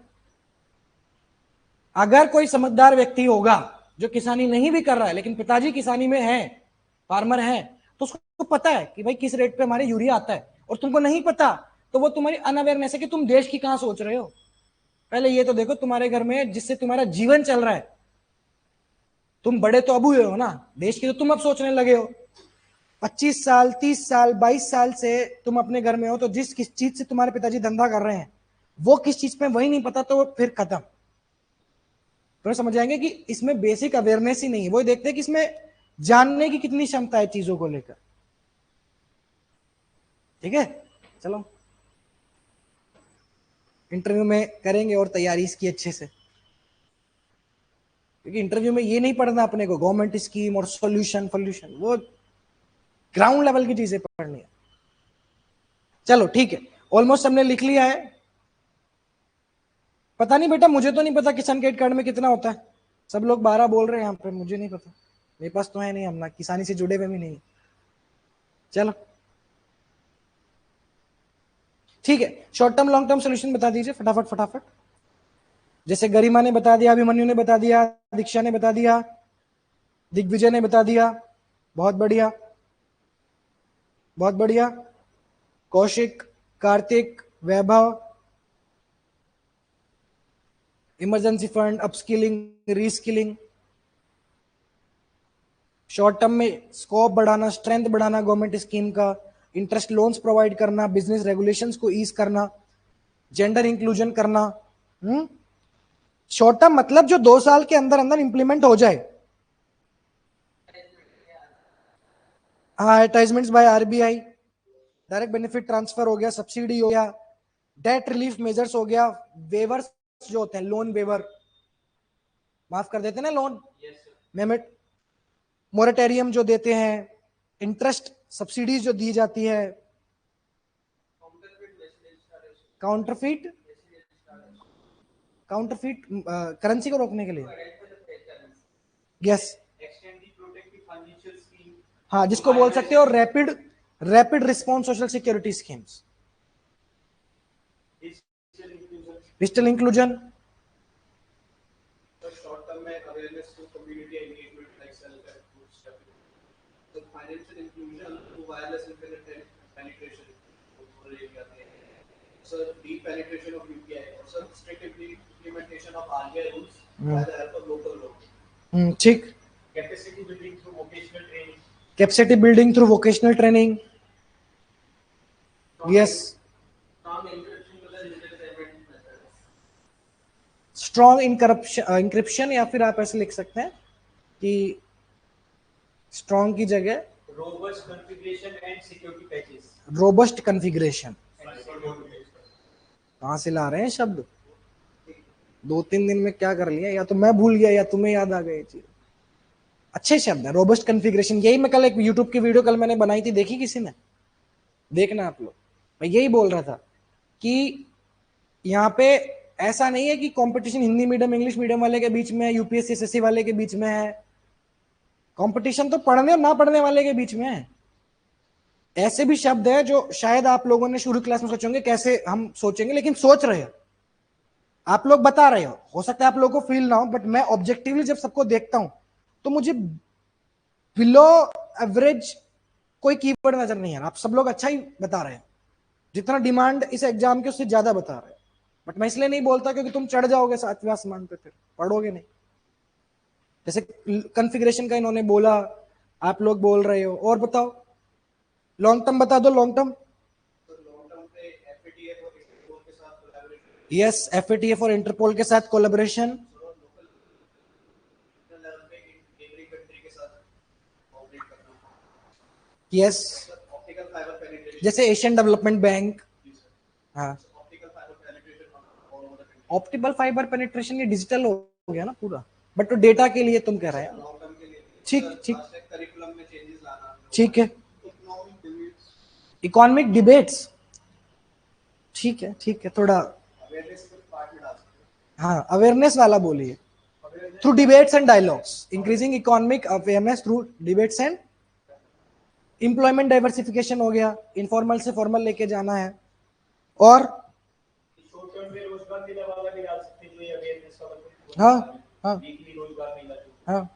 अगर कोई समझदार व्यक्ति होगा जो किसानी नहीं भी कर रहा है लेकिन पिताजी किसानी में है, फार्मर है, तो उसको पता है कि भाई किस रेट पे हमारे यूरिया आता है, और तुमको नहीं पता तो वो तुम्हारी अनअवेयरनेस है कि तुम देश की कहां सोच रहे हो। पहले ये तो देखो तुम्हारे घर में जिससे तुम्हारा जीवन चल रहा है, तुम बड़े तो अब हुए हो ना, देश की तो तुम अब सोचने लगे हो। 25 साल 30 साल 22 साल से तुम अपने घर में हो, तो जिस किस चीज से तुम्हारे पिताजी धंधा कर रहे हैं वो किस चीज में वही नहीं पता, तो फिर खत्म। तो समझ जाएंगे कि इसमें बेसिक अवेयरनेस ही नहीं है, वो देखते हैं कि इसमें जानने की कितनी क्षमता है चीजों को लेकर। ठीक है, चलो इंटरव्यू में करेंगे और तैयारी इसकी अच्छे से, क्योंकि इंटरव्यू में ये नहीं पढ़ना अपने को गवर्नमेंट स्कीम और सॉल्यूशन फॉल्यूशन, वो ग्राउंड लेवल की चीजें पढ़नी है। चलो ठीक है, ऑलमोस्ट हमने लिख लिया है। पता नहीं बेटा, मुझे तो नहीं पता किसान क्रेडिट कार्ड में कितना होता है, सब लोग 12 बोल रहे हैं यहाँ पे, मुझे नहीं पता, मेरे पास तो है नहीं, हम ना किसानी से जुड़े हुए भी नहीं। चलो ठीक है, short term long term solution बता दीजिए फटाफट फटाफट। जैसे गरिमा ने बता दिया, अभिमन्यु ने बता दिया, दीक्षा ने बता दिया, दिग्विजय ने बता दिया, बहुत बढ़िया बहुत बढ़िया, Kaushik, Kartik, Vaibhav, emergency fund, upskilling, reskilling, short term में स्कोप बढ़ाना, स्ट्रेंथ बढ़ाना गवर्नमेंट स्कीम का, इंटरेस्ट लोन्स प्रोवाइड करना, बिजनेस रेगुलेशंस को ईज करना, जेंडर इंक्लूजन करना। शॉर्ट टर्म मतलब जो 2 साल के अंदर अंदर इंप्लीमेंट हो जाए। हाँ, advertisements by RBI, direct benefit transfer हो गया, सब्सिडी हो गया, डेट रिलीफ मेजर्स हो गया, वेवर्स जो होते हैं, लोन वेवर माफ कर देते हैं ना लोन, मेमेट मोरेटेरियम जो देते हैं, इंटरेस्ट सब्सिडीज जो दी जाती है, काउंटरफीट काउंटरफीट करेंसी को रोकने के लिए, यस, हाँ, जिसको बोल सकते हो rapid rapid response social security schemes, digital inclusion, short term में awareness to community engagement like self help groups, तो financial inclusion to wireless internet penetration और ये कहते हैं sir, deep penetration of UPI और sir strict implementation of RBI rules by the help of local लोग। ठीक, capacity building through vocational training, capacity building through vocational training, yes, strong encryption, या फिर आप ऐसे लिख सकते हैं कि स्ट्रॉन्ग की जगह robust configuration and security patches, robust configuration. कहां से ला रहे हैं शब्द, 2-3 दिन में क्या कर लिया, या तो मैं भूल गया या तुम्हें याद आ गई चीज। अच्छे शब्द है, रोबस्ट कॉन्फ़िगरेशन। यही मैं कल एक यूट्यूब की वीडियो कल मैंने बनाई थी, देखी किसी ने? देखना आप लोग, मैं यही बोल रहा था कि यहाँ पे ऐसा नहीं है कि competition Hindi medium English medium वाले के बीच में, यूपीएससी एसएससी वाले के बीच में है, कंपटीशन तो पढ़ने और ना पढ़ने वाले के बीच में है। ऐसे भी शब्द है जो शायद आप लोगों ने शुरू क्लास में सोचे होंगे कैसे हम सोचेंगे, लेकिन सोच रहे हो आप लोग, बता रहे हो सकता है आप लोगों को फील ना हो, बट मैं ऑब्जेक्टिवली जब सबको देखता हूं तो मुझे बिलो एवरेज कोई कीवर्ड नजर नहीं आ रहा, आप सब लोग अच्छा ही बता रहे हो। जितना डिमांड इस एग्जाम के उससे ज्यादा बता रहे हैं, बट मैं इसलिए नहीं बोलता क्योंकि तुम चढ़ जाओगे 7वें आसमान पे, फिर पढ़ोगे नहीं। जैसे कॉन्फ़िगरेशन का इन्होंने बोला, आप लोग बोल रहे हो, और बताओ लॉन्ग टर्म बता दो, लॉन्ग टर्म। यस, एफएटीएफ और इंटरपोल के साथ कोलैबोरेशन। यस, जैसे एशियन डेवलपमेंट बैंक। हाँ, ऑप्टिकल फाइबर पेनिट्रेशन ये डिजिटल हो गया ना पूरा, बट तो डेटा के लिए तुम कह रहे हैं। ठीक ठीक ठीक है। इकोनॉमिक डिबेट्स, ठीक है थोड़ा, हाँ अवेयरनेस वाला बोलिए। Through debates and dialogues, increasing economic awareness through debates and employment diversification हो गया, इनफॉर्मल से फॉर्मल लेके जाना है। और हाँ हाँ हाँ,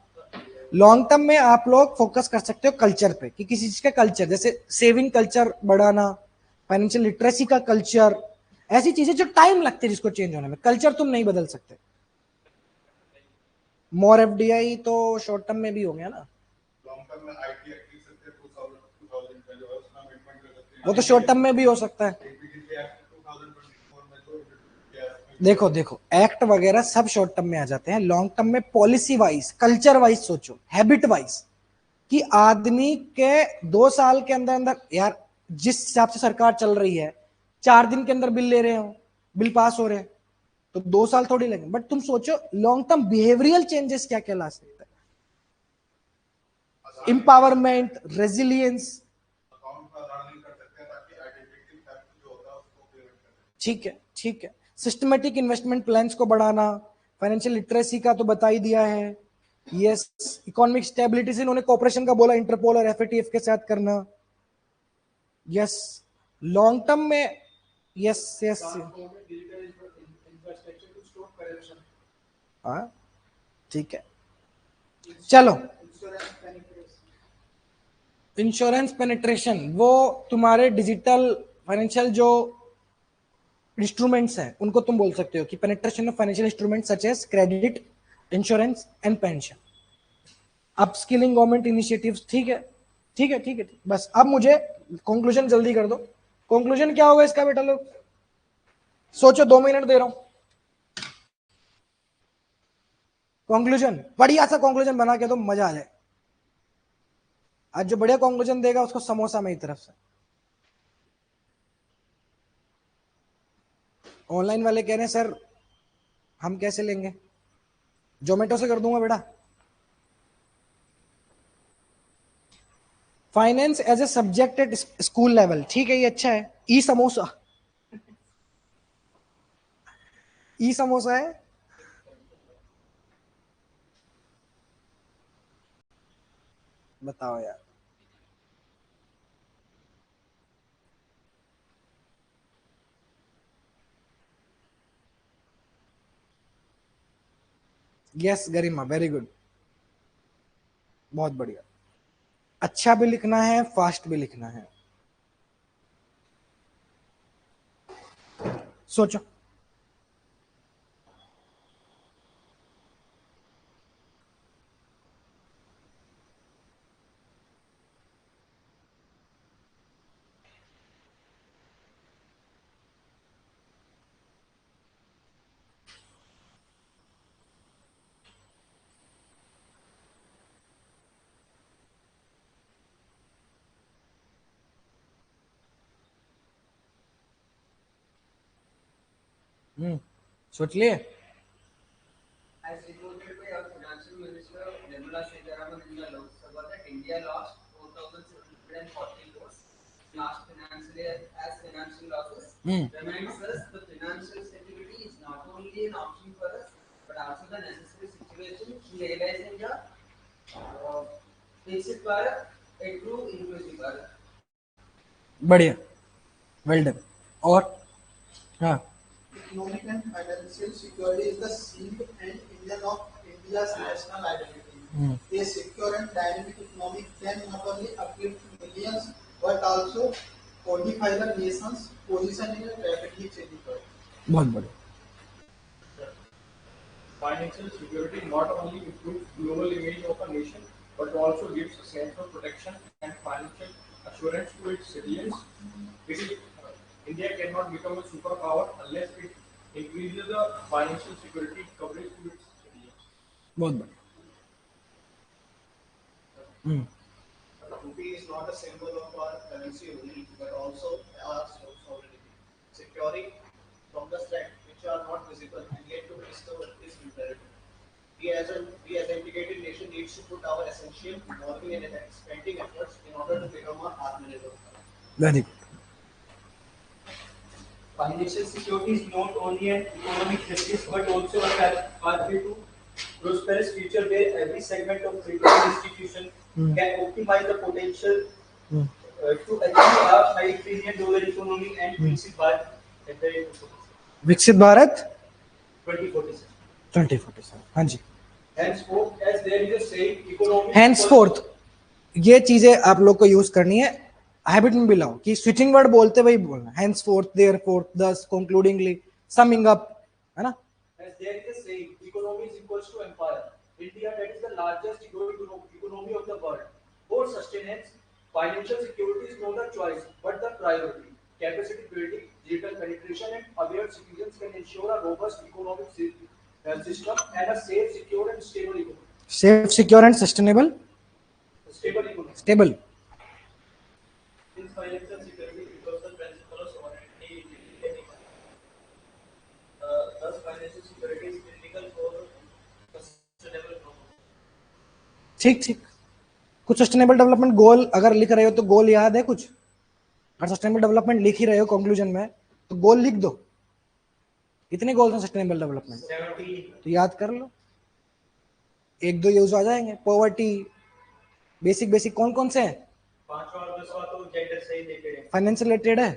लॉन्ग टर्म में आप लोग फोकस कर सकते हो कल्चर पे, कि किसी चीज का कल्चर, जैसे सेविंग कल्चर बढ़ाना, फाइनेंशियल लिटरेसी का कल्चर, ऐसी चीजें जो टाइम लगती है जिसको चेंज होने में। कल्चर तुम नहीं बदल सकते। मोर एफडीआई तो शॉर्ट टर्म में भी हो गया ना, वो तो शॉर्ट टर्म में भी हो सकता है। देखो देखो, एक्ट वगैरह सब शॉर्ट टर्म में आ जाते हैं। लॉन्ग टर्म में पॉलिसी वाइज, कल्चर वाइज सोचो, हैबिट वाइज, कि आदमी के 2 साल के अंदर अंदर, यार जिस हिसाब से सरकार चल रही है, 4 दिन के अंदर बिल ले रहे हो, बिल पास हो रहे हैं, तो 2 साल थोड़ी लगे। बट तुम सोचो लॉन्ग टर्म बिहेवियरल चेंजेस क्या क्या ला सकते हैं, इंपावरमेंट, रेजिलियंस। ठीक है, सिस्टमेटिक इन्वेस्टमेंट प्लान्स को बढ़ाना, फाइनेंशियल लिटरेसी का तो बता ही दिया है। यस, इकोनॉमिक स्टेबिलिटी से इन्होंने कॉपरेशन का बोला, इंटरपोल और एफएटीएफ के साथ करना। यस, लॉन्ग टर्म में, यस यस, हाँ ठीक है। चलो, इंश्योरेंस पेनिट्रेशन, वो तुम्हारे डिजिटल फाइनेंशियल जो इंस्ट्रूमेंट्स हैं उनको तुम बोल सकते हो कि penetration of financial instrument such as credit, insurance and pension, upskilling government initiatives. ठीक है, बस अब मुझे कंक्लूजन जल्दी कर दो। कंक्लूजन क्या होगा इसका बेटा लोग, सोचो, 2 मिनट दे रहा हूं। कंक्लूजन बढ़िया सा कंक्लूजन बना के दो, मजा आ जाए। आज जो बढ़िया कंक्लूजन देगा उसको समोसा मेरी तरफ से। ऑनलाइन वाले कह रहे हैं सर हम कैसे लेंगे, जोमेटो से कर दूंगा बेटा। Finance as a subject at school level, ठीक है, ये अच्छा है। ई समोसा, ई समोसा है। बताओ यार, यस गरिमा, वेरी गुड, बहुत बढ़िया। अच्छा भी लिखना है, फास्ट भी लिखना है। सोचो, सोच लिए। As reported by our Financial Minister Nirmala Sitharaman in the Lok Sabha that India lost 4,740 crores last financial year as financial losses, reminds us the financial stability is not only an option for us but also the necessary situation to realizing the Viksit Bharat, a true inclusive Bharat. बढ़िया, well done. और हाँ, Economic and financial security is the shield and engine of India's national identity. A secure and dynamic economy can not only uplift millions but also codify the nation's position in a rapidly changing world. बहुत बढ़िया. Financial security not only improves global image of a nation, but also gives a sense of protection and financial assurance to its citizens. It is, India cannot become a superpower unless it increases the financial security coverage to its citizens. बहुत बढ़िया. Rupee is not a symbol of our currency only, but also our sovereignty, securing from the threats which are not visible and yet to restore is imperative. We as an integrated nation needs to put our essential, evolving and expanding efforts in order to become a Atmanirbhar. Very good. Financial security is not only an economic justice but also a pathway to prosperous future where every segment of critical institution can optimize the potential to achieve a $5 trillion economy and Viksit Bharat at the end of विकसित भारत 2047. 2047. हाँ जी. Henceforth, as there is a saying, economic. Henceforth, ये चीजें आप लोग को use करनी है, habit में भी लाओ कि स्विचिंग वर्ड बोलते वही बोलना. Henceforth, therefore, thus, concludingly, summing up, है ना? As there is a saying, economy is equals to empire. India, that is the largest economy of the world. For sustenance, financial security is not a choice but the priority. Capacity building, digital penetration, and aware citizens can ensure a robust economic system and a safe, secure, and stable economy. Safe, secure, and sustainable. Stable economy. Stable. In financial security, because the principle of sovereignty is thus financial security is critical for sustainable growth. ठीक ठीक. कुछ sustainable development goal अगर लिख रहे हो तो गोल याद है कुछ? अगर सस्टेनेबल डेवलपमेंट लिख ही रहे हो कंक्लूजन में तो गोल लिख दो. कितने गोल्स हैं सस्टेनेबल डेवलपमेंट? 70. तो याद कर लो, एक दो यूज आ जाएंगे. पॉवर्टी, बेसिक कौन कौन से हैं? 5 और 10 तो जेंडर से ही देखे हैं. फाइनेंस रिलेटेड है.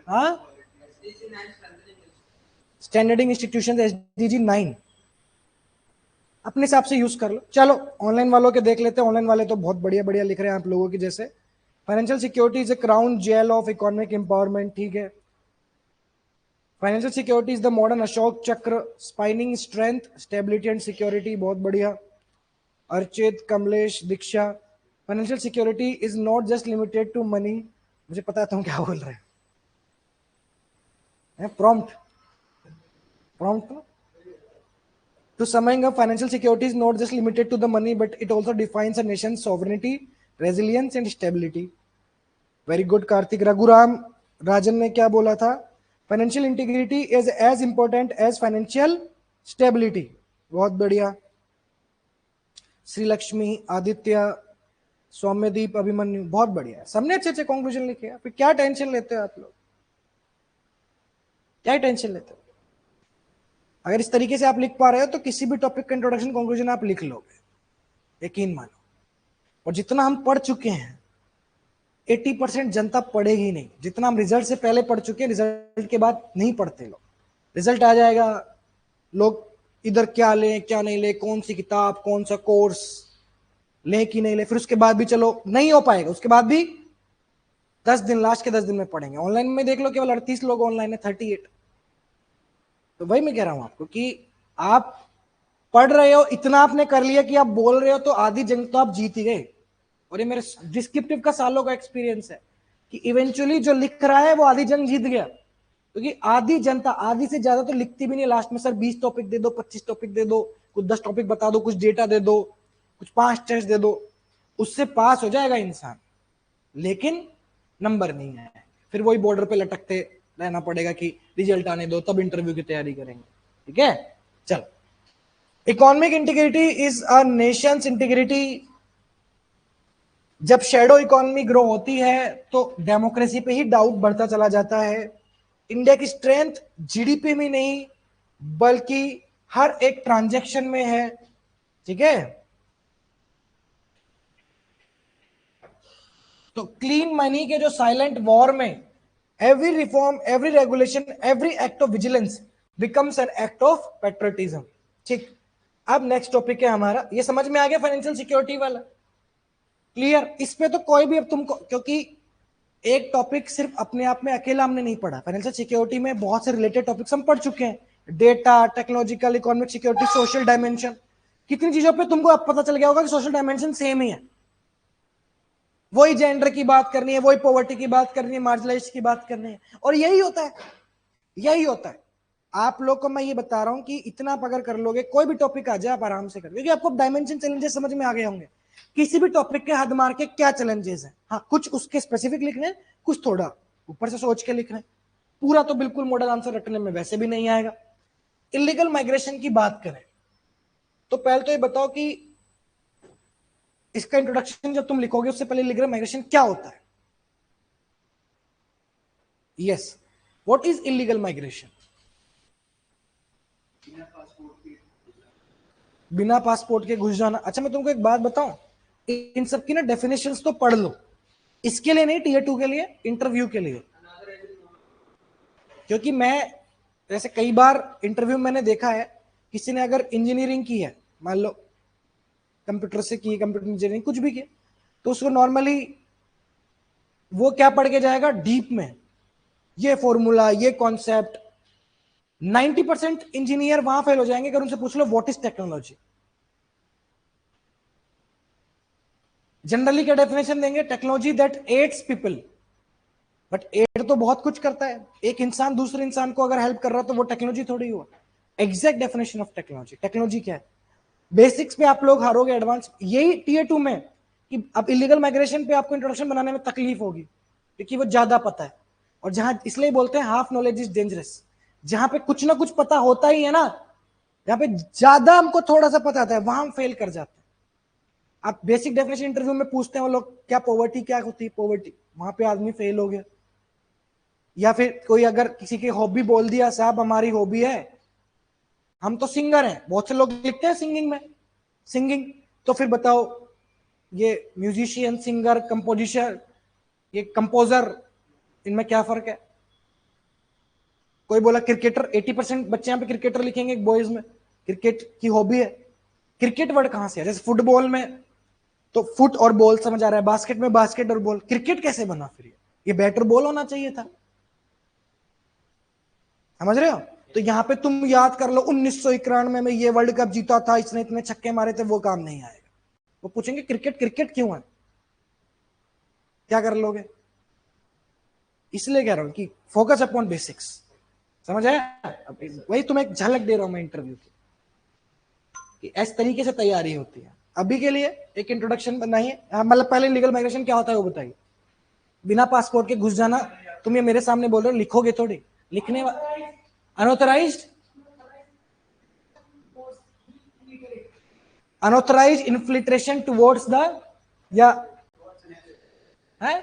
हाँ, स्टैंडर्डिंग इंस्टीट्यूशन एसडीजी 9 अपने हिसाब से यूज कर लो. चलो ऑनलाइन वालों के देख लेते हैं. ऑनलाइन वाले तो बहुत बढ़िया बढ़िया लिख रहे हैं आप लोगों की जैसे. Financial security is a crown jewel of economic empowerment. ठीक है. Financial security is the modern Ashok Chakra spinning strength stability and security. बहुत बढ़िया. Archit, Kamlesh, Diksha. Financial security is not just limited to money. मुझे पता है तुम क्या बोल रहे हैं. Prompt To summing up, financial security is not just limited to the money, but it also defines a nation's sovereignty, resilience, and stability. Very good, Karthik. Raghuram Rajan ने क्या बोला था? Financial integrity is as important as financial stability. बहुत बढ़िया. श्री लक्ष्मी, आदित्य, सौम्यदीप, अभिमन्यु, बहुत बढ़िया. सबने अच्छे अच्छे कंक्लूजन लिखे हैं. फिर क्या टेंशन लेते हो आप लोग? क्या टेंशन लेते हो? अगर इस तरीके से आप लिख पा रहे हो तो किसी भी टॉपिक का इंट्रोडक्शन कंक्लूजन आप लिख लोगे, यकीन मानो. और जितना हम पढ़ चुके हैं 80% जनता पढ़ेगी नहीं. जितना हम रिजल्ट से पहले पढ़ चुके हैं, रिजल्ट के बाद नहीं पढ़ते लोग. रिजल्ट आ जाएगा, लोग इधर क्या लें क्या नहीं ले, कौन सी किताब, कौन सा कोर्स लें कि नहीं ले. फिर उसके बाद भी चलो नहीं हो पाएगा, उसके बाद भी 10 दिन, लास्ट के 10 दिन में पढ़ेंगे. ऑनलाइन में देख लो केवल 38 लोग ऑनलाइन है, 38. तो वही मैं कह रहा हूं आपको कि आप पढ़ रहे हो, इतना आपने कर लिया कि आप बोल रहे हो तो आधी जंग तो आप जीत ही गए. और ये मेरे डिस्क्रिप्टिव का सालों का एक्सपीरियंस है कि इवेंचुअली जो लिख रहा है वो आधी जंग जीत गया. क्योंकि आधी जनता, आधी से ज्यादा तो लिखती भी नहीं. लास्ट में सर 20 टॉपिक दे दो, 25 टॉपिक दे दो, कुछ 10 टॉपिक बता दो, कुछ डेटा दे दो, कुछ 5 टेस्ट दे दो, उससे पास हो जाएगा इंसान. लेकिन नंबर नहीं है, फिर वही बॉर्डर पे लटकते रहना पड़ेगा कि रिजल्ट आने दो तब इंटरव्यू की तैयारी करेंगे. ठीक है. चलो, economic integrity is a Nations integrity. जब शैडो इकोनॉमी ग्रो होती है तो डेमोक्रेसी पे ही डाउट बढ़ता चला जाता है. इंडिया की स्ट्रेंथ जीडीपी में नहीं बल्कि हर एक ट्रांजैक्शन में है. ठीक है. तो क्लीन मनी के जो साइलेंट वॉर में every reform, every regulation, every act of vigilance becomes an act of patriotism. ठीक. अब नेक्स्ट टॉपिक है हमारा. ये समझ में आ गया फाइनेंशियल सिक्योरिटी वाला? क्लियर? इस पे तो कोई भी अब तुमको, क्योंकि एक टॉपिक सिर्फ अपने आप में अकेला हमने नहीं पढ़ा, फाइनेंशियल सिक्योरिटी में बहुत से रिलेटेड टॉपिक्स हम पढ़ चुके हैं, data, technological, economic security, social dimension. कितनी चीजों पे तुमको अब पता चल गया होगा कि सोशल डायमेंशन सेम ही है, वही जेंडर की बात करनी है, वही पॉवर्टी की बात करनी है, मार्जिनलाइज्ड की बात करनी है, और यही होता है, यही होता है। आप लोग को मैं ये बता रहा हूं कि इतना आप अगर कर लोगे, कोई भी टॉपिक आ जाए आप आराम से कर, क्योंकि आपको डायमेंशन चैलेंजेस समझ में आ गए होंगे, किसी भी टॉपिक के हद मार के क्या चैलेंजेस है। हाँ, कुछ उसके स्पेसिफिक लिखने हैं, कुछ थोड़ा ऊपर से सोच के लिख रहे हैं, पूरा तो बिल्कुल मॉडल आंसर रटने में वैसे भी नहीं आएगा। इलीगल माइग्रेशन की बात करें तो पहले तो ये बताओ कि इसका इंट्रोडक्शन जब तुम लिखोगे उससे पहले इलीगल माइग्रेशन क्या होता है। Yes, what is illegal migration? बिना पासपोर्ट के घुस जाना। अच्छा, मैं तुमको एक बात बताऊं, इन सब की ना डेफिनेशंस तो पढ़ लो, इसके लिए नहीं, टीयर 2 के लिए, इंटरव्यू के लिए। क्योंकि मैं जैसे कई बार इंटरव्यू मैंने देखा है, किसी ने अगर इंजीनियरिंग की है, मान लो कंप्यूटर से की, कंप्यूटर इंजीनियरिंग कुछ भी की, तो उसको नॉर्मली वो क्या पढ़ के जाएगा डीप में, ये फॉर्मूला, ये कॉन्सेप्ट। 90% इंजीनियर वहां फेल हो जाएंगे अगर उनसे पूछ लो व्हाट इज टेक्नोलॉजी। जनरली क्या डेफिनेशन देंगे? Technology that aids people. But aid तो बहुत कुछ करता है, एक इंसान दूसरे इंसान को अगर हेल्प कर रहा है तो वो टेक्नोलॉजी थोड़ी हुआ। Exact definition of technology, technology क्या है? बेसिक्स पे आप लोग हारोगे, एडवांस यही टीयर 2 में, कि अब इलीगल माइग्रेशन पे आपको इंट्रोडक्शन बनाने में तकलीफ होगी, क्योंकि वो ज्यादा पता है। और जहां इसलिए बोलते हैं हाफ नॉलेज इज डेंजरस, जहां पे कुछ ना कुछ पता होता ही है ना, जहां पे ज्यादा हमको थोड़ा सा पता आता है, वहां हम फेल कर जाते हैं। आप बेसिक डेफिनेशन इंटरव्यू में पूछते हैं वो लोग, क्या पॉवर्टी क्या होती है, पॉवर्टी, वहां पे आदमी फेल हो गया। या फिर कोई अगर किसी की हॉबी बोल दिया, साहब हमारी हॉबी है, हम तो सिंगर हैं, बहुत से लोग लिखते हैं सिंगिंग में, सिंगिंग, तो फिर बताओ ये म्यूजिशियन, सिंगर, कंपोजिशन, ये कंपोजर, इनमें क्या फर्क है? कोई बोला क्रिकेटर, 80% बच्चे यहाँ पे क्रिकेटर लिखेंगे बॉयज में, क्रिकेट की हॉबी है। क्रिकेट वर्ड कहां से है? जैसे फुटबॉल में तो फुट और बॉल समझ आ रहा है, बास्केट में बास्केट और बॉल, क्रिकेट कैसे बना फिर? ये बैट और बॉल होना चाहिए था, समझ रहे हो? तो यहाँ पे तुम याद कर लो 1991 में ये वर्ल्ड कप जीता था, इसने इतने छक्के मारे थे, वो काम नहीं आएगा। वो पूछेंगे क्रिकेट क्रिकेट क्यों है, क्या कर लोगे? इसलिए कह रहा हूं कि फोकस अपॉन बेसिक्स, समझ आया? वही तुम्हें एक झलक दे रहा हूं मैं इंटरव्यू की, कि इस तरीके से तैयारी होती है। अभी के लिए एक इंट्रोडक्शन बनाइए, मतलब पहले लीगल माइग्रेशन क्या होता है वो बताइए। बिना पासपोर्ट के घुस जाना, तुम ये मेरे सामने बोल रहे हो, लिखोगे थोड़ी, लिखने unauthorised, unauthorised infiltration towards the, या है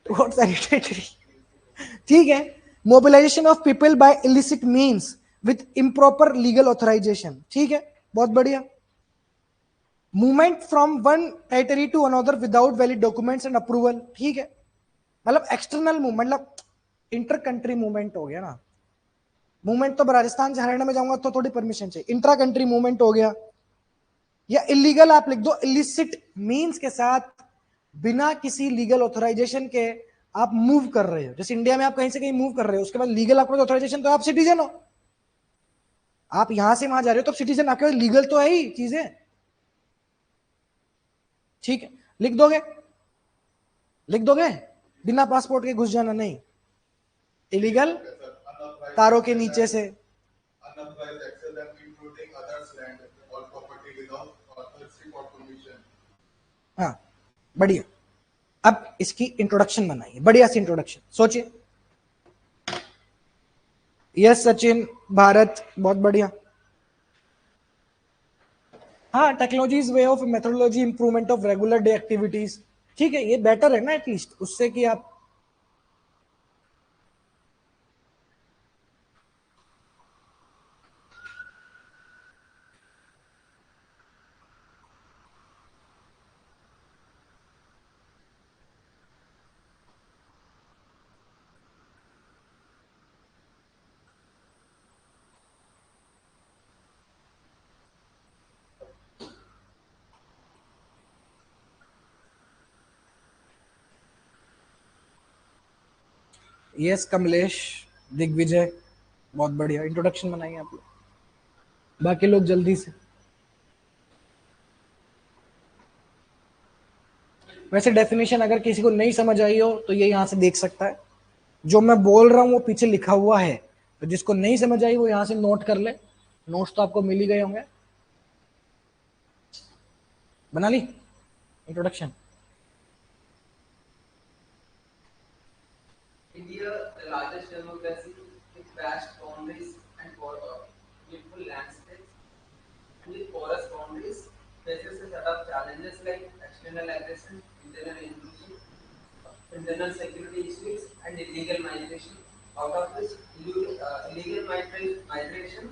टुवर्ड्स एनी टेरिटरी, ठीक है। Mobilisation of people by illicit means with improper legal authorisation, ठीक है, बहुत बढ़िया। Movement from one territory to another without valid documents and approval, ठीक है, मतलब एक्सटर्नल मूवमेंट, मतलब इंटर कंट्री मूवमेंट हो गया ना। मूवमेंट तो राजस्थान से हरियाणा में जाऊंगा तो थोड़ी परमिशन चाहिए, इंट्रा कंट्री मूवमेंट हो गया। या इलीगल आप लिख दो, इलिसिट मींस के साथ बिना किसी लीगल ऑथराइजेशन के आप मूव कर रहे हो। जैसे इंडिया में आप कहीं से कहीं मूव कर रहे हो, उसके बाद लीगल आपके ऑथराइजेशन, तो आप सिटीजन हो। आप यहां से वहां जा रहे हो तो सिटीजन आपके लीगल तो है ही चीजें, ठीक है। लिख दोगे, लिख दोगे, बिना पासपोर्ट के घुस जाना नहीं, इलीगल, तारों के नीचे से। unauthorized access and including others' land or property without authorship or permission. हाँ, बढ़िया। अब इसकी इंट्रोडक्शन बनाइए, बढ़िया सी इंट्रोडक्शन सोचिए। यस सचिन, भारत, बहुत बढ़िया। हाँ, technologies way of methodology improvement of regular day activities, ठीक है, ये बेटर है ना एटलीस्ट उससे कि आप यस कमलेश, दिग्विजय, बहुत बढ़िया इंट्रोडक्शन बनाइए आप लोग, बाकी लोग जल्दी से। वैसे डेफिनेशन अगर किसी को नहीं समझ आई हो तो ये यहाँ से देख सकता है, जो मैं बोल रहा हूँ वो पीछे लिखा हुआ है, तो जिसको नहीं समझ आई वो यहाँ से नोट कर ले, नोट्स तो आपको मिल ही गए होंगे। बना ली introduction? India, the largest democracy with vast boundaries and beautiful landscapes, and with porous boundaries, faces a set of challenges like external aggression, internal inclusion, internal security issues, and illegal migration. Out of which, illegal migration,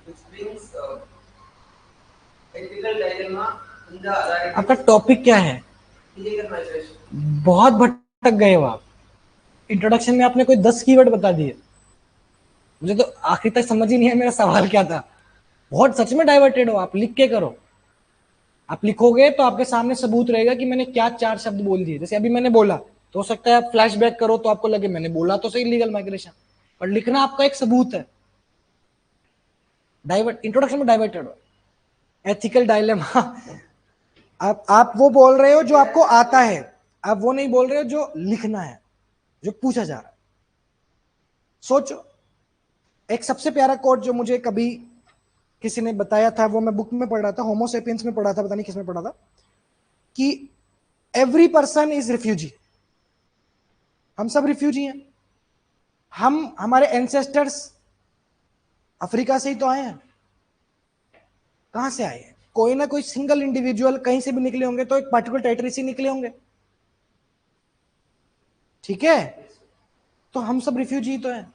which brings ethical dilemma in the आपका authorities. Topic क्या है? Illegal migration. बहुत भटक गए हो आप। Introduction में आपने कोई 10 कीवर्ड बता दिए, मुझे तो आखिर तक समझ ही नहीं है मेरा सवाल क्या था। बहुत सच में डाइवर्टेड हो आप, लिख के करो। आप लिखोगे तो आपके सामने सबूत रहेगा कि मैंने क्या 4 शब्द बोल दिए। जैसे अभी मैंने बोला तो हो सकता है आप फ्लैशबैक करो तो आपको लगे मैंने बोला तो सही लीगल माइग्रेशन, पर लिखना आपका एक सबूत है। डाइवर्ट, इंट्रोडक्शन में डाइवर्टेड हो। एथिकल डायलेमा आप वो बोल रहे हो जो आपको आता है, आप वो नहीं बोल रहे हो जो लिखना है, जो पूछा जा रहा है। सोचो, एक सबसे प्यारा कोट जो मुझे कभी किसी ने बताया था, वो मैं बुक में पढ़ रहा था, होमो सेपियंस में पढ़ा था, पता नहीं किस में पढ़ा था, कि एवरी पर्सन इज रिफ्यूजी। हम सब रिफ्यूजी हैं। हमारे एंसेस्टर्स अफ्रीका से ही तो आए हैं। कहां से आए हैं? कोई ना कोई सिंगल इंडिविजुअल कहीं से भी निकले होंगे, तो एक पर्टिकुलर टेरिटरी से निकले होंगे, ठीक है? तो हम सब रिफ्यूजी तो हैं।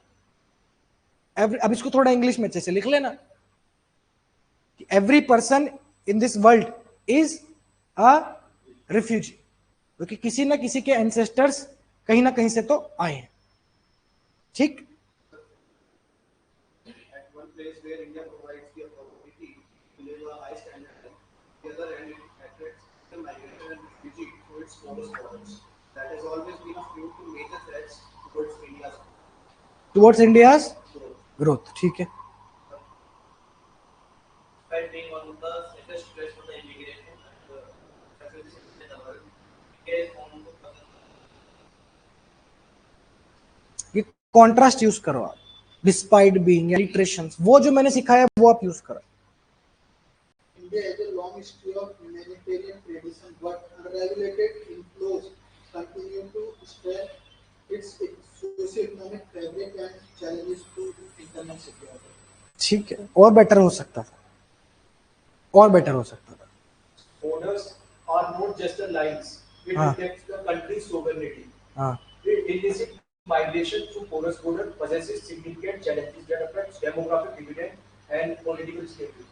अब इसको थोड़ा इंग्लिश में अच्छे से लिख लेना, every person in this world is a refugee, क्योंकि किसी ना किसी के एंसेस्टर्स कहीं ना कहीं से तो आए हैं, ठीक? At one place where India provides the opportunity to live a high standard, the other hand it attracts the migration and refugee through its porous borders. That has always been a few to major threats towards India's growth, ठीक है। Despite being one of the safest place for the immigration and refugees in the world, India is home to ये contrast use करो आप, despite being, लिटरेशंस, वो जो मैंने सिखाया वो आप यूज करो। India has a long history of humanitarian tradition, but unregulated inflows continue to strain its socio-economic fabric and challenges to internal security. ठीक है, और बेटर हो सकता था, और बेटर हो सकता था। borders are not just the lines. It हाँ. reflects the country's sovereignty. हाँ, Illicit migration through porous border possesses significant challenges that affect demographic dividend and political stability.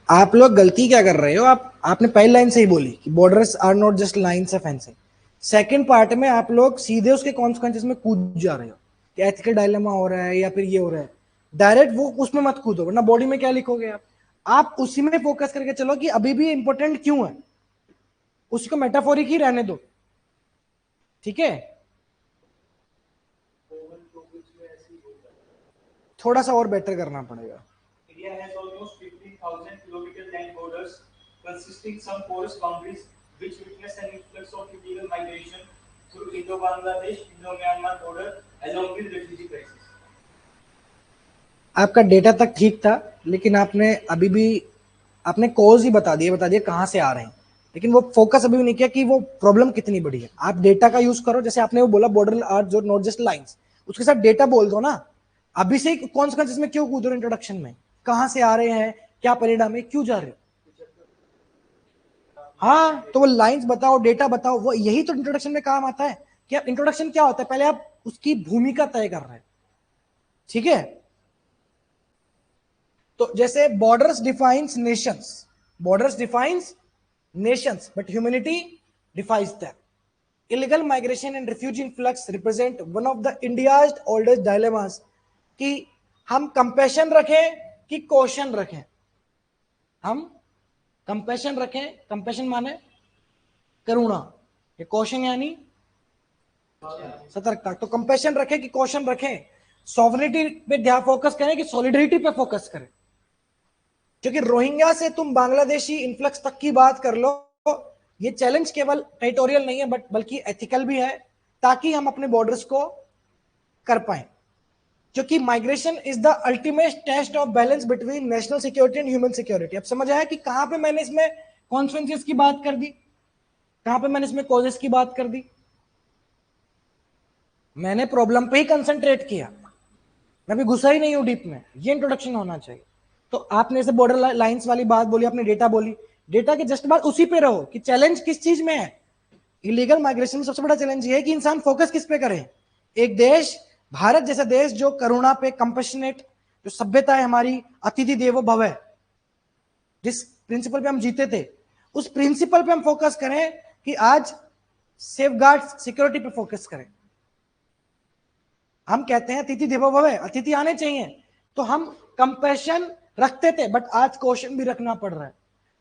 आप लोग गलती क्या कर रहे हो? आपने पहली लाइन से ही बोली कि borders are not just lines of fencing. Second part में आप लोग सीधे उसके कॉन्सिक्वेंसेस में कूद जा रहे हो कि एथिकल डायलेमा हो रहा है या फिर ये हो रहा है। डायरेक्ट वो उसमें मत कूदो, वरना बॉडी में क्या लिखोगे आप उसी में फोकस करके चलो कि अभी भी इंपॉर्टेंट क्यों है, उसको मेटाफोरिक ही रहने दो, ठीक है? थोड़ा सा और बेटर करना पड़ेगा। India has almost 15,000 kilometer land borders consisting some porous boundaries which witness an influx of illegal migration through Indo-Bangladesh, Indo-Myanmar border along with refugee crisis. आपका डेटा तक ठीक था, लेकिन आपने अभी भी आपने कॉज ही बता दिए कहां से आ रहे हैं, लेकिन वो फोकस अभी भी नहीं किया कि वो प्रॉब्लम कितनी बड़ी है। आप डेटा का यूज करो, जैसे आपने वो बोला बॉर्डर आर जो नॉट जस्ट लाइंस, उसके साथ डेटा बोल दो ना। अभी से कॉन्सिक्वेंसेस में क्यों कूद रहे हो? इंट्रोडक्शन में कहां से आ रहे हैं, क्या परिणाम है, क्यों जा रहे हो? हाँ, तो वो लाइंस बताओ, डेटा बताओ, वो यही तो इंट्रोडक्शन में काम आता है कि आप इंट्रोडक्शन क्या होता है, पहले आप उसकी भूमिका तय कर रहे हैं, ठीक है? तो जैसे borders defines Nations, but humanity defines them. Illegal migration and refugee influx represent one of the India's oldest dilemmas, कि हम कंपैशन रखें कि कॉशन रखें। हम कंपैशन रखें, कंपैशन माने करुणा, ये कॉशन यानी सतर्कता। तो कंपैशन रखें कि कॉशन रखें, सॉवरेनिटी पे ध्यान फोकस करें कि सॉलिडरिटी पे फोकस करें। क्योंकि रोहिंग्या से तुम बांग्लादेशी इन्फ्लक्स तक की बात कर लो, ये चैलेंज केवल टेरिटोरियल नहीं है बट बल्कि एथिकल भी है, ताकि हम अपने बॉर्डर्स को कर पाए। क्योंकि migration is the ultimate test of balance between national security and human security. अब समझ आया कि कहां पे मैंने इसमें कॉन्सिक्वेंसेस की बात कर दी, कहां पे मैंने इसमें कॉजेस की बात कर दी। मैंने प्रॉब्लम पे ही कंसंट्रेट किया, मैं भी घुसा ही नहीं हूं डीप में। ये इंट्रोडक्शन होना चाहिए। तो आपने जैसे बॉर्डर लाइंस वाली बात बोली, आपने डेटा बोली, डेटा के जस्ट बाद उसी पे रहो कि चैलेंज किस चीज में है। इलीगल माइग्रेशन में सबसे बड़ा चैलेंज ये है कि इंसान फोकस किस पे करे। एक देश, भारत जैसा देश जो करुणा पे, कंपैशनेट, जो सभ्यता है हमारी, अतिथि देवो भव है, जिस प्रिंसिपल पे हम जीते थे, उस प्रिंसिपल पे हम फोकस करें कि आज सेफगार्ड सिक्योरिटी पे फोकस करें। हम कहते हैं अतिथि देवो भव है, अतिथि आने चाहिए, तो हम कंपैशन रखते थे, बट आज क्वेश्चन भी रखना पड़ रहा है।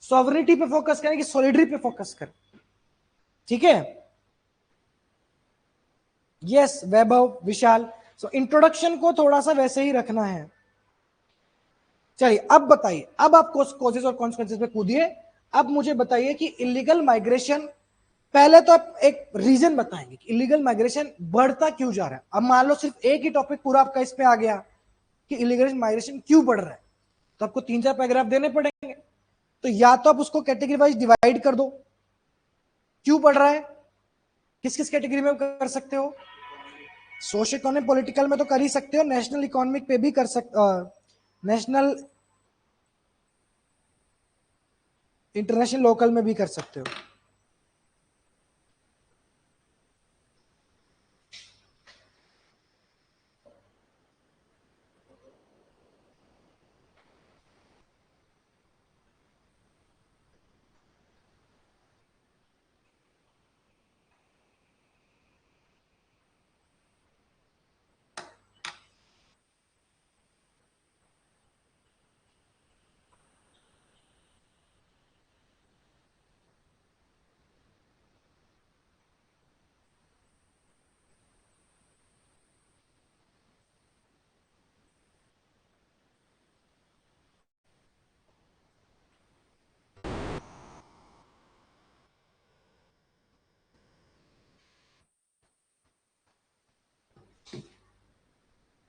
सॉवरेनिटी पे फोकस करें कि सॉलिडरिटी पे फोकस करें। ठीक है, यस वैभव, विशाल। सो इंट्रोडक्शन को थोड़ा सा वैसे ही रखना है। चलिए अब बताइए, अब आप कॉजेस और कॉन्सिक्वेंसेस पे कूदिए। अब मुझे बताइए कि इलीगल माइग्रेशन, पहले तो आप एक रीजन बताएंगे कि इलीगल माइग्रेशन बढ़ता क्यों जा रहा है। अब मान लो सिर्फ एक ही टॉपिक पूरा आपका इस पे आ गया कि इलीगल माइग्रेशन क्यों बढ़ रहा है, तो आपको 3-4 पैराग्राफ देने पड़ेंगे। तो या तो आप उसको कैटेगरी वाइज डिवाइड कर दो, क्यों बढ़ रहा है, किस किस कैटेगरी में कर सकते हो। सोशल इकोनॉमिक पॉलिटिकल में तो कर ही सकते हो, नेशनल इकोनॉमिक पे भी कर सकते, नेशनल इंटरनेशनल लोकल में भी कर सकते हो।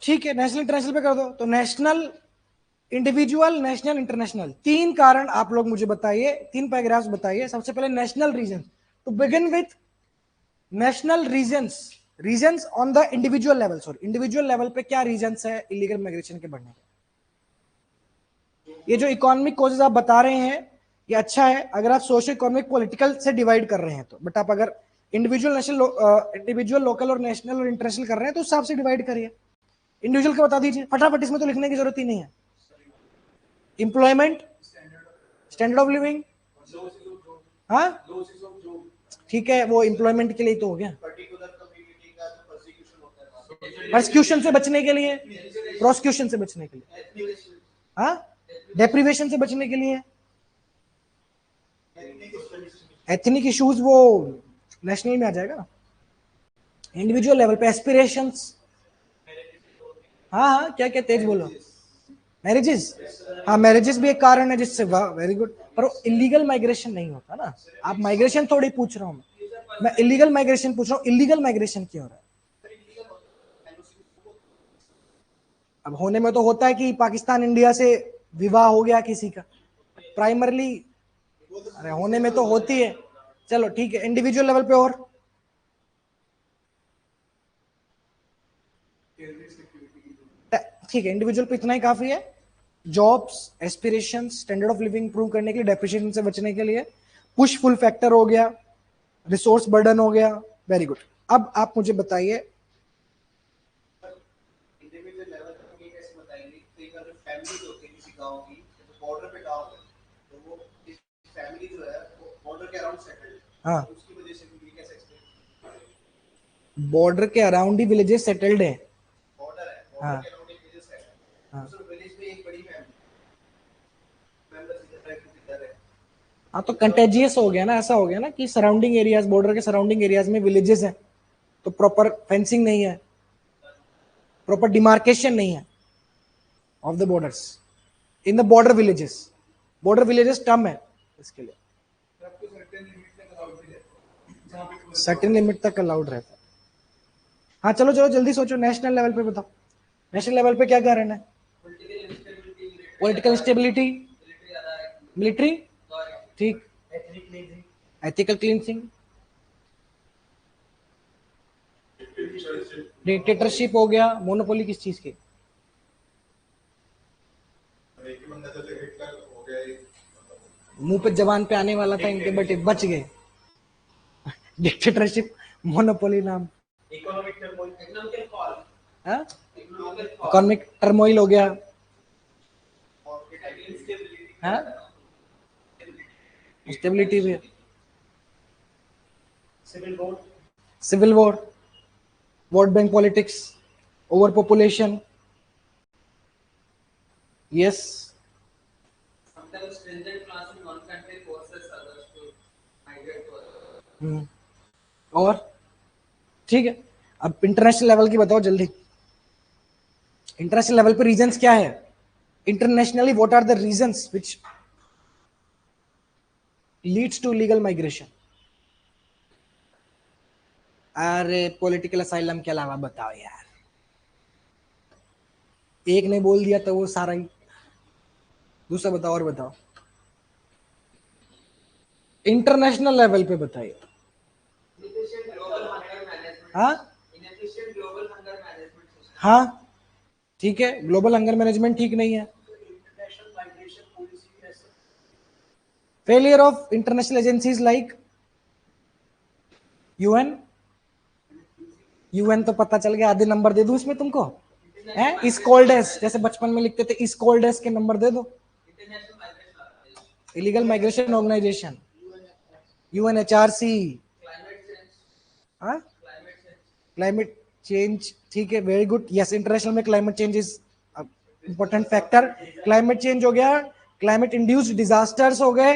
ठीक है, नेशनल इंटरनेशनल पे कर दो। तो नेशनल, इंडिविजुअल, नेशनल, इंटरनेशनल, 3 कारण आप लोग मुझे बताइए, 3 पैराग्राफ्स बताइए। सबसे पहले national reason, to begin with national reasons, reasons on the individual level. Sorry, individual level पे क्या रीजंस है इलीगल माइग्रेशन के बढ़ने के। ये जो इकोनॉमिक कॉजेज आप बता रहे हैं ये अच्छा है अगर आप सोशल इकोनॉमिक पॉलिटिकल से डिवाइड कर रहे हैं तो, बट आप अगर इंडिविजुअल नेशनल, इंडिविजुअल लोकल और नेशनल और इंटरनेशनल कर रहे हैं तो उस हिसाब से डिवाइड करिए। इंडिविजुअल का बता दीजिए फटाफट, इसमें तो लिखने की जरूरत ही नहीं है। एम्प्लॉयमेंट, स्टैंडर्ड ऑफ लिविंग, हाँ ठीक है, वो एम्प्लॉयमेंट के लिए तो हो गया। पर्टिकुलर कम्युनिटी का जो परसिक्यूशन होता है, परसिक्यूशन से बचने के लिए, प्रोसिक्यूशन से बचने के लिए, हाँ डेप्रिवेशन से बचने के लिए, एथनिक इश्यूज वो नेशनल में आ जाएगा ना। इंडिविजुअल लेवल पे एस्पिरेशंस, हाँ हाँ क्या क्या तेज बोलो। मैरिजेस, हाँ मैरिजेस भी एक कारण है जिससे, वाह वेरी गुड, पर इलीगल माइग्रेशन नहीं होता ना। आप माइग्रेशन थोड़ी पूछ रहा हूँ मैं इलीगल माइग्रेशन पूछ रहा हूँ। इलीगल माइग्रेशन क्यों हो रहा है? अब होने में तो होता है कि पाकिस्तान इंडिया से विवाह हो गया किसी का, प्राइमरली, अरे होने में तो होती है। चलो ठीक है, इंडिविजुअल लेवल पे और ठीक है, इंडिविजुअल पे इतना ही काफी है। Jobs, aspiration, standard of living improve करने के लिए, डेप्रिसिएशन से बचने के लिए, पुश फुल फैक्टर हो गया, रिसोर्स बर्डन हो गया, वेरी गुड। अब आप मुझे बताइए इंडिविजुअल लेवल पर ये कैसे बताएंगे कि अगर फैमिली होती है किसी गांव की, तो बॉर्डर पे गांव है, तो वो इस फैमिली जो है वो बॉर्डर के अराउंड सेटल्ड है, हाँ तो उसकी वजह से भी कैसे एक्सप्लेन, बॉर्डर के अराउंड ही विलेजेस सेटल्ड है। बॉर्डर है, हाँ बॉर्डर के अराउंड एक विलेज है, हाँ उस विलेज में एक बड़ी फैमिली मेंबर्स इधर है इधर है, हाँ, तो कंटेजियस हो गया ना, ऐसा हो गया ना कि सराउंडिंग एरियाज, बॉर्डर के सराउंडिंग एरियाज में विलेजेस हैं, तो प्रॉपर फेंसिंग नहीं है, प्रॉपर डिमार्केशन नहीं है of the borders in the border villages. Border villages term है इसके लिए, सर्टेन लिमिट तक अलाउड रहता है। हाँ चलो चलो जल्दी सोचो, नेशनल लेवल पे बताओ, नेशनल लेवल पे क्या कारण है? पॉलिटिकल इंस्टेबिलिटी, मिलिट्री, ठीक, एथिकल क्लींसिंग, डिक्टेटरशिप हो गया, मोनोपोली किस चीज की? एक ही बंदा जैसे हिटलर हो गया एक, मुंह पे जबान पे आने वाला था इनके, बट बच गए। डिक्टेटरशिप, मोनोपोली नाम, इकोनॉमिक टर्मोइल, Economic fall. हाँ, Economic fall. इकोनॉमिक टर्मोइल हो गया, Instability. हाँ, स्टेबिलिटी भी, civil war, civil war, vote bank politics, over population, yes, Sometimes stringent class in one country forces others to migrate to other. और ठीक है। अब international level की बताओ जल्दी, इंटरनेशनल लेवल पे रीजंस क्या है? Internationally what are the reasons which leads to legal migration? अरे पॉलिटिकल असाइलम के अलावा बताओ यार, एक ने बोल दिया तो वो सारा ही, दूसरा बताओ और बताओ, इंटरनेशनल लेवल पे बताइए। Inefficient global hunger management. हाँ Inefficient global hunger management system. हाँ ठीक है, ग्लोबल हंगर मैनेजमेंट ठीक नहीं है, इंटरनेशनल माइग्रेशन पॉलिसी ऐसे failure of international agencies like UN. UN तो पता चल गया, आधे नंबर दे दूं इसमें तुमको, है इस कोल्ड एस, जैसे बचपन में लिखते थे इस कोल्ड एस के नंबर दे दो। International migration organization. Illegal migration organisation, UNHRC, Climate change. हाँ, Climate change. क्लाइमेट चेंज, ठीक है, वेरी गुड, यस, इंटरनेशनल में climate change is important factor. Climate change हो गया, क्लाइमेट इंड्यूस्ड डिजास्टर्स हो गए,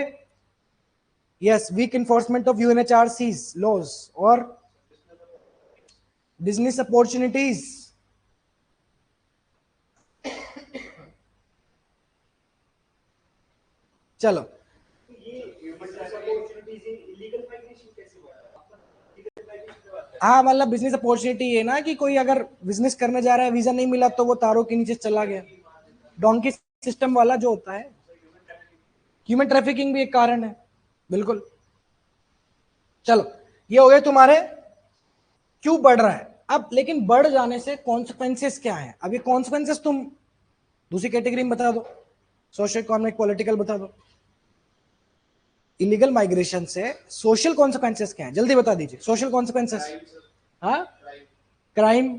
yes, weak enforcement of UNHRC laws, और business opportunities, चलो इलीगल माइग्रेशन कैसे हुआ? लीगल माइग्रेशन के बाद हाँ, मतलब बिजनेस अपॉर्चुनिटी ये ना कि कोई अगर बिजनेस करने जा रहा है, वीजा नहीं मिला तो वो तारों के नीचे चला गया, डोंकी सिस्टम वाला जो होता है। ह्यूमन ट्रैफिकिंग भी एक कारण है, बिल्कुल। चलो ये हो गए तुम्हारे क्यों बढ़ रहा है। अब लेकिन बढ़ जाने से कॉन्सिक्वेंसेस क्या है? अब ये कॉन्सिक्वेंसेस तुम दूसरी कैटेगरी में बता दो, सोशल इकोनॉमिक पॉलिटिकल बता दो। इलीगल माइग्रेशन से सोशल कॉन्सिक्वेंसेस क्या है, जल्दी बता दीजिए। सोशल कॉन्सिक्वेंसेस, हाँ, क्राइम,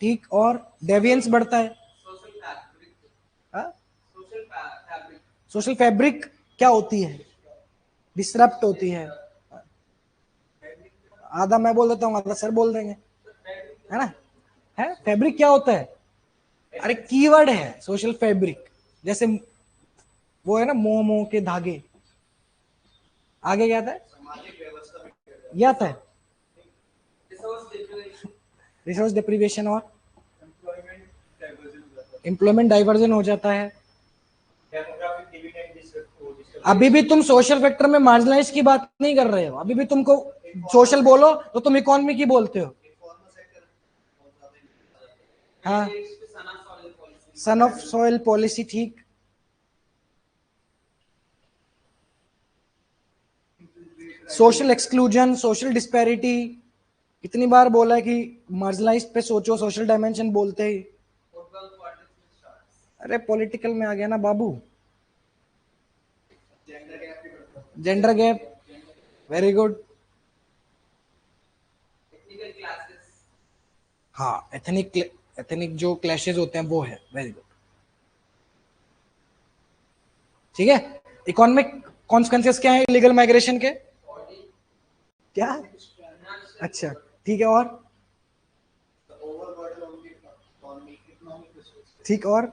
ठीक, और डेविएंस बढ़ता है, Social fabric. हाँ, Social fabric. सोशल फैब्रिक क्या होती है? डिसरप्ट होती है। आधा मैं बोल देता हूँ, आधा सर बोल देंगे, है ना? है फैब्रिक क्या होता है? अरे कीवर्ड है सोशल फैब्रिक, जैसे वो है ना मोह मोह के धागे, आगे क्या आता है? सामाजिक व्यवस्था में ये आता है Resource deprivation. रिसोर्स डिप्रीवेशन, और एम्प्लॉयमेंट डाइवर्जन हो जाता है, एम्प्लॉयमेंट डाइवर्जन हो जाता है। Demographic dividend destruct. अभी भी तुम सोशल फैक्टर में मार्जिनलाइज की बात नहीं कर रहे हो, अभी भी तुमको सोशल बोलो तो तुम इकोनॉमी की बोलते हो। इन्फॉर्मल सेक्टर बहुत ज्यादा हाँ, Leads to son of soil policy. Son of soil policy, ठीक, सोशल एक्सक्लूजन, सोशल डिस्पैरिटी, कितनी बार बोला है कि मार्जिनलाइज्ड पे सोचो, सोशल डायमेंशन बोलते ही। Football politics which starts. अरे पॉलिटिकल में आ गया ना बाबू, जेंडर गैप भी बढ़ता है। Gender gap, very good, Technical classes. हाँ, एथनिक जो क्लैशेस होते हैं वो है, वेरी गुड, ठीक है। इकोनॉमिक कॉन्सिक्वेंसेस क्या है इलीगल माइग्रेशन के? Body. क्या? Financial. अच्छा, ठीक है, और overburden on the economy, economic resources. ठीक, और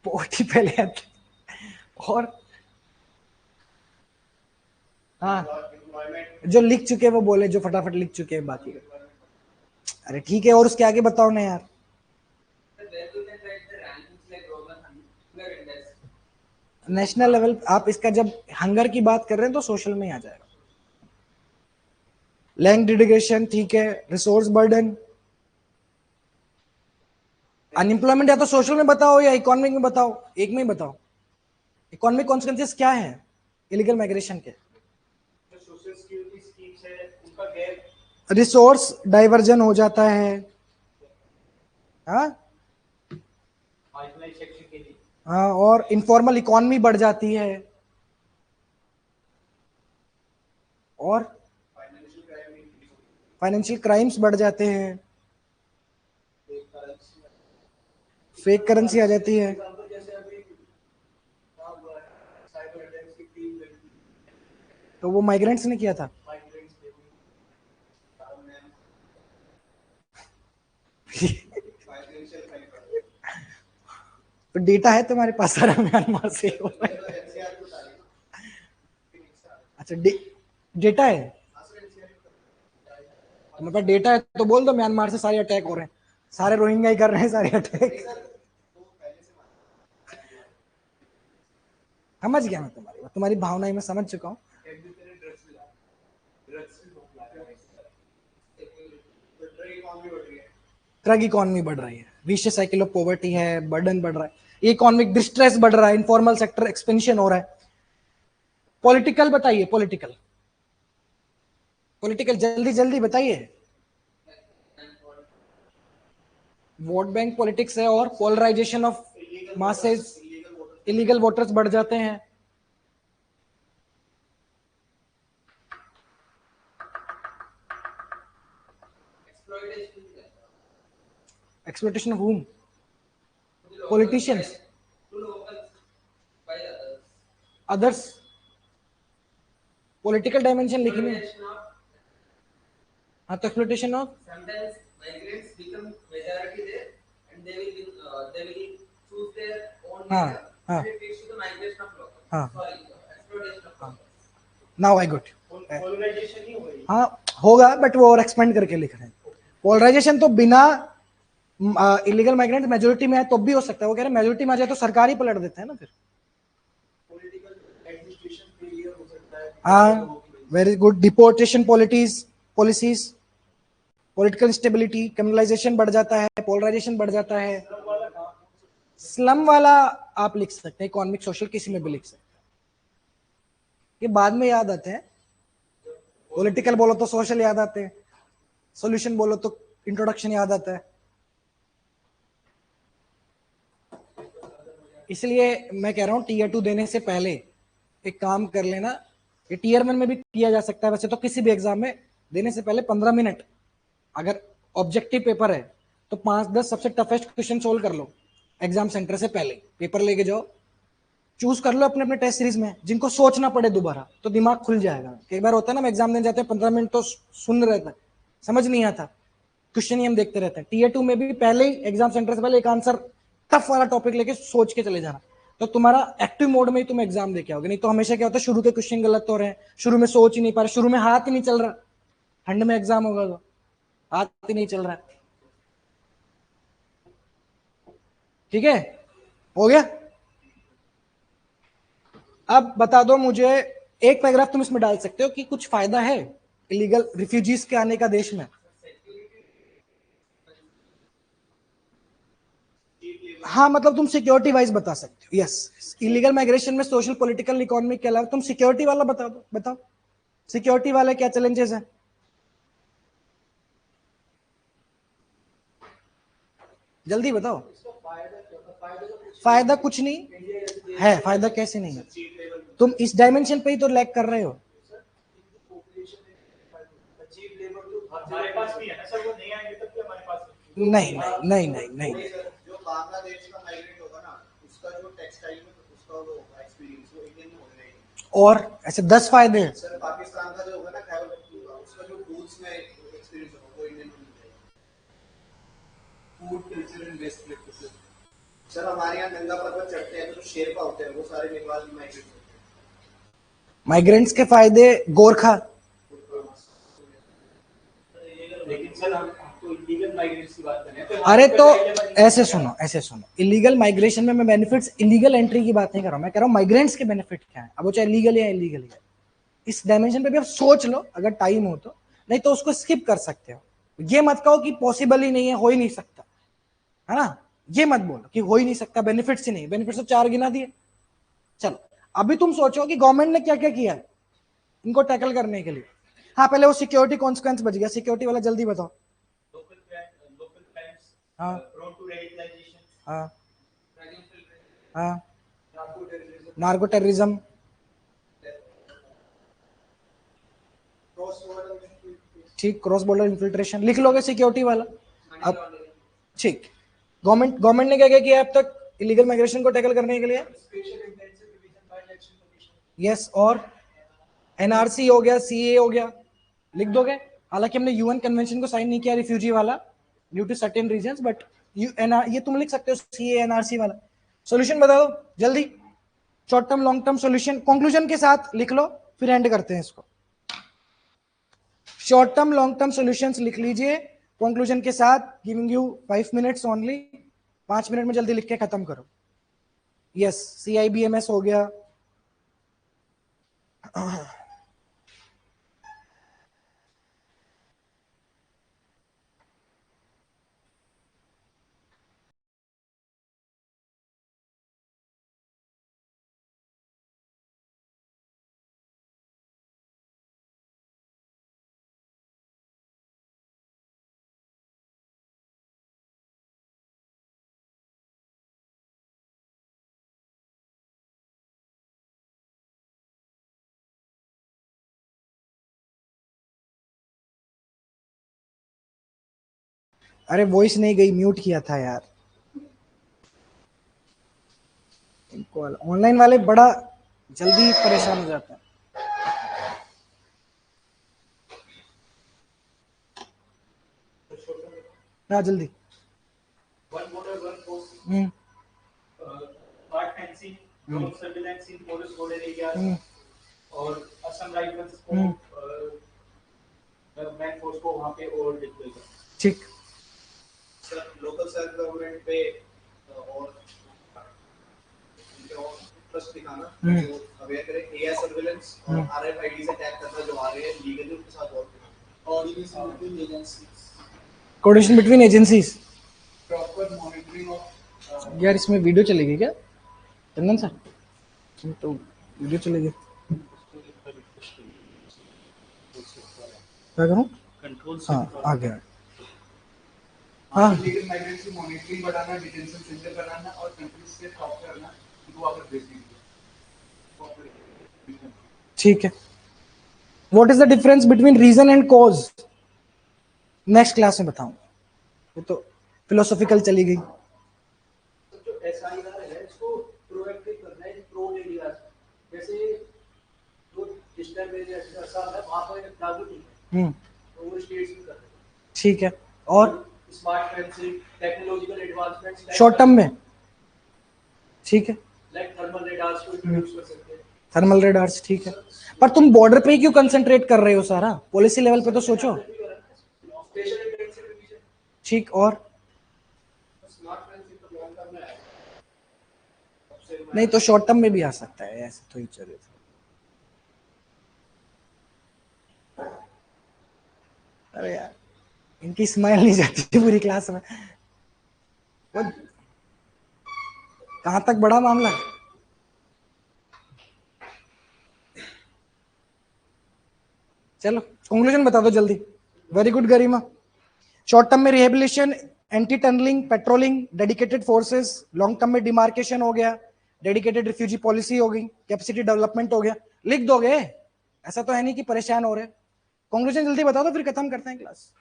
पोवर्टी पहले आती, और हाँ, employment, जो लिख चुके हैं वो बोले, जो फटाफट लिख चुके हैं बाकी। अरे ठीक है, और उसके आगे बताओ ना यार। Where we can write the rankings like global hunger index. National level, आप इसका जब हंगर की बात कर रहे हैं तो सोशल में ही आ जाएगा। लैंड डिग्रेडेशन ठीक है, रिसोर्स बर्डन, अनएम्प्लॉयमेंट या तो सोशल में बताओ या इकोनॉमिक में बताओ, एक में ही बताओ। इकोनॉमिक कॉन्सिक्वेंसेस क्या है इलीगल माइग्रेशन के? जो सोशल सिक्योरिटी स्कीम्स है उनका गैप, रिसोर्स डाइवर्जन हो जाता है, हाँ मार्जिनलाइज्ड सेक्शन के लिए, हाँ, और इनफॉर्मल इकोनॉमी बढ़ जाती है, और financial crime increase होती है, फाइनेंशियल क्राइम्स बढ़ जाते हैं, fake currency, फेक करेंसी आ जाती है। example जैसे अभी क्या हुआ है, cyber attacks की 3 गई, तो वो माइग्रेंट्स ने किया था। migrants पे हुई, सामने financial crime कर रहे हैं। तो डेटा है तुम्हारे पास सारा म्यांमार से? तो NCR को डाली ना, अच्छा, डेटा है तुम्हारे पास? डेटा है तो बोल दो म्यांमार से सारे अटैक हो रहे हैं, सारे रोहिंग्या ही कर रहे हैं सारे अटैक। समझ गया मैं तुम्हारी भावनाएं मैं समझ चुका हूँ। ड्रग इकोनॉमी बढ़ रही है, विशियस साइकिल ऑफ पॉवर्टी है, बर्डन बढ़ रहा है, इकोनॉमिक डिस्ट्रेस बढ़ रहा है, इनफॉर्मल सेक्टर एक्सपेंशन हो रहा है। पॉलिटिकल बताइए, पॉलिटिकल पॉलिटिकल जल्दी जल्दी बताइए। वोट बैंक पॉलिटिक्स है, और polarisation of masses, illegal voters बढ़ जाते हैं। Exploitation of whom? Politicians. To locals by others. Others, political dimension लिखने। Exploitation of हाँ, तो exploitation of, sometimes migrants become majority there and they will choose their own हाँ, leader हाँ, and it leads to the migration of locals. हाँ। Sorry, exploitation of locals. Now I got. Polarisation नहीं हो रही। हाँ होगा, बट वो और एक्सपेंड करके लिख रहे हैं। पोलराइजेशन तो बिना इलीगल माइग्रेंट मेजोरिटी में है तो भी हो सकता है। वो कह रहे हैं मेजोरिटी में आ जाए तो सरकार ही पलट देते हैं ना फिर। पॉलिटिकल एडमिनिस्ट्रेशन फेलियर हो सकता है। हाँ, very good. Deportation policies, political instability, criminalisation बढ़ जाता है, पोलराइजेशन बढ़ जाता है। स्लम वाला आप लिख सकते हैं, इकोनॉमिक सोशल किसी में भी लिख सकते हैं, ये बाद में याद आते हैं। पॉलिटिकल बोलो तो सोशल याद आते हैं, सॉल्यूशन बोलो तो इंट्रोडक्शन याद आता है। इसलिए मैं कह रहा हूँ टीयर 2 देने से पहले एक काम कर लेना। ये टीयर 1 में भी किया जा सकता है वैसे तो, किसी भी एग्जाम में देने से पहले 15 मिनट, अगर ऑब्जेक्टिव पेपर है तो 5-10 सबसे टफेस्ट क्वेश्चन सोल्व कर लो एग्जाम सेंटर से पहले। पेपर लेके जाओ, चूज कर लो अपने अपने टेस्ट सीरीज में जिनको सोचना पड़े दोबारा, तो दिमाग खुल जाएगा। कई बार होता है ना, हम एग्जाम देने जाते हैं 15 मिनट तो सुन रहता है, समझ नहीं आता, क्वेश्चन ही हम देखते रहते हैं। टीयर 2 में भी पहले ही एग्जाम सेंटर से पहले एक आंसर टफ वाला टॉपिक लेके सोच के चले जाना, तो तुम्हारा एक्टिव मोड में ही तुम एग्जाम देके आओगे। नहीं तो हमेशा क्या होता है, शुरू के क्वेश्चन गलत हो रहे हैं, शुरू में सोच ही नहीं पा रहे, शुरू में हाथ ही नहीं चल रहा, ठंड में एग्जाम होगा तो हाथ ही नहीं चल रहा है। ठीक है, हो गया। अब बता दो मुझे, एक पैराग्राफ तुम इसमें डाल सकते हो कि कुछ फायदा है इलीगल रिफ्यूजीज के आने का देश में। हाँ, मतलब तुम सिक्योरिटी वाइज बता सकते हो। यस, इलीगल माइग्रेशन में सोशल, पॉलिटिकल, इकोनॉमिक के अलावा तुम सिक्योरिटी वाला बता दो। बताओ सिक्योरिटी वाले क्या चैलेंजेस हैं? जल्दी बताओ। फायदा कुछ नहीं है, फायदा कैसे नहीं है? तुम इस डायमेंशन पे ही तो लैग कर रहे हो। हमारे पास भी है ना सर, वो नहीं आएंगे तब भी हमारे पास नहीं नहीं नहीं नहीं नहीं, जो बांग्लादेश का माइग्रेंट होगा ना, उसका जो टेक्सटाइल में उसका वो एक्सपीरियंस वो इंडियन में होने नहीं। और ऐसे 10 फायदे हैं। सर पाकिस्तान का जो होगा ना खैबर पख्तूनख्वा, उसका जो टूल्स में एक्सपीरियंस होगा वो इंडियन में नहीं। Food culture and best practices. Sir हमारे यहाँ गंगा पर्वत चढ़ते हैं तो जो शेरपा होते हैं वो सारे नेपाल में माइग्रेट होते हैं। माइग्रेंट्स के फायदे, गोरखा सर हम तो इलीगल माइग्रेंट्स की बात कर रहे हैं अरे तो ऐसे सुनो, इलीगल माइग्रेशन में मैं बेनिफिट्स इलीगल एंट्री की बात नहीं कर रहा हूं, मैं कह रहा हूं माइग्रेंट्स के बेनिफिट क्या है, अब वो चाहे लीगल या इलीगल है। इस डायमेंशन पे भी आप सोच लो अगर टाइम हो तो, नहीं तो उसको स्किप कर सकते हो। ये मत कहो कि पॉसिबल ही नहीं है, हो ही नहीं सकता, है ना, ये मत बोलो कि हो ही नहीं सकता, बेनिफिट्स ही नहीं, बेनिफिट्स तो 4 गिना दिए। चलो अभी तुम सोचो कि गवर्नमेंट ने क्या क्या किया है इनको टैकल करने के लिए। हाँ पहले वो सिक्योरिटी कॉन्सिक्वेंस बच गया, सिक्योरिटी वाला जल्दी बताओ। लोकल क्राइम्स, हाँ प्रोन टू रेडिकलाइजेशन, हाँ ड्रग इन्फिल्ट्रेशन, हाँ, narco terrorism, narco terrorism, cross border में ठीक, क्रॉस बॉर्डर इन्फिल्ट्रेशन लिख लोगे सिक्योरिटी वाला। मनी अब लॉन्ड्रिंग, ठीक, गवर्नमेंट ने क्या क्या किया अब तक इलीगल माइग्रेशन को टैकल करने के लिए? Special intensive division by election commission. Yes, और एनआरसी हो गया, सीए हो गया, लिख दोगे। हालांकि हमने यूएन कन्वेंशन को साइन नहीं किया रिफ्यूजी वाला due to certain reasons, but ये तुम लिख सकते हो, सीए एनआरसी वाला। सॉल्यूशन बता दो जल्दी, short term long term solution conclusion के साथ लिख लो, फिर एंड करते हैं इसको। Short term long term solutions लिख लीजिए कंक्लूजन के साथ, giving you 5 minutes only, 5 minute में जल्दी लिख के खत्म करो। यस, सीआईबीएमएस हो गया, अरे वॉइस नहीं गई, म्यूट किया था यार। इनको ऑनलाइन वाले बड़ा जल्दी परेशान हो जाते हैं। ना जल्दी। वन बॉर्डर वन फोर्स, हम्म स्मार्ट फेंसिंग, ड्रोन सर्विलेंस इन पोरस बॉर्डर एरियाज, और असम राइफल्स को मैन फोर्स को वहां पे और डिप्लॉय कर। ठीक, सर लोकल सेल्फ गवर्नमेंट पे और उनके और ट्रस्ट दिखाना, जो अवेयर करें एआई सर्विलेंस और आरएफआईडी से टैग करना जो आ रहे हैं लीगली, उनके साथ और coordination between agencies, coordination between agencies. Proper monitoring of यार इसमें वीडियो चलेगी क्या चंदन सर? इसमें तो वीडियो चलेगी, क्या करूं? कंट्रोल हाँ आ गया। हाँ लीगल माइग्रेंट की मॉनिटरिंग बढ़ाना, डिटेंशन सेंटर बनाना और कंट्रीज से स्टॉप करना, इनको वापस भेज दीजिए। ठीक है। What is the difference between reason and cause? Next class में बताऊंगा, ये तो फिलोसॉफिकल चली गई। जो एसआईआर है इसको प्रोएक्टिव करना है प्रोन एरियाज, जैसे जो डिस्टर्ब एरिया असम है वहां पर लागू नहीं है, तो वो स्टेट्स में कर रहे हैं। ठीक है, और smart fencing, technological advancements short term में? ठीक है, लाइक थर्मल रेडार्स को इंट्रोड्यूस कर सकते हैं। थर्मल रेडार्स, ठीक है, पर तुम बॉर्डर पे ही क्यों कंसंट्रेट कर रहे हो सारा? पॉलिसी लेवल पे तो सोचो। स्पेशल इंटेंसिव डिवीजन, ठीक, और स्मार्ट फेंसिंग तो लॉन्ग टर्म में आएगा। नहीं तो शॉर्ट टर्म में भी आ सकता है, ऐसे तो ही चले। अरे यार इनकी स्माइल नहीं जाती पूरी क्लास में। वो कहां तक बड़ा मामला? चलो कंक्लूजन बता दो जल्दी। Very good Garima. Short term में rehabilitation, anti tunnelling, patrolling, dedicated forces. Long term में डिमार्केशन हो गया, डेडिकेटेड रिफ्यूजी पॉलिसी हो गई, कैपेसिटी डेवलपमेंट हो गया। लिख दोगे, ऐसा तो है नहीं कि परेशान हो रहे। कंक्लूजन जल्दी बता दो फिर खत्म करते हैं क्लास।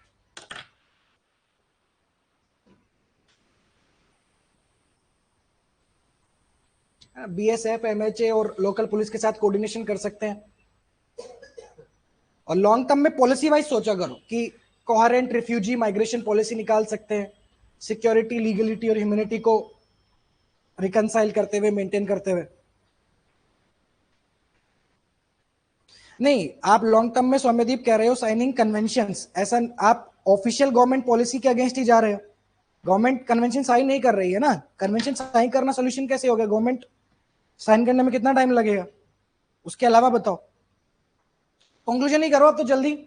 बीएसएफ, एमएचए और लोकल पुलिस के साथ कोऑर्डिनेशन कर सकते हैं। और लॉन्ग टर्म में पॉलिसी वाइज सोचा करो कि कोहेरेंट रिफ्यूजी माइग्रेशन पॉलिसी निकाल सकते हैं, सिक्योरिटी, लीगलिटी और ह्यूमैनिटी को रिकंसाइल करते हुए, मेंटेन करते हुए। नहीं, आप लॉन्ग टर्म में सौम्यदीप कह रहे हो साइनिंग कन्वेंशंस, ऐसा आप ऑफिशियल गवर्नमेंट पॉलिसी के अगेंस्ट ही जा रहे हो। गवर्नमेंट कन्वेंशन साइन नहीं कर रही है ना, कन्वेंशन साइन करना सोल्यूशन कैसे होगा? गवर्नमेंट साइन करने में कितना टाइम लगेगा? उसके अलावा बताओ, कंक्लूजन ही करो अब तो जल्दी।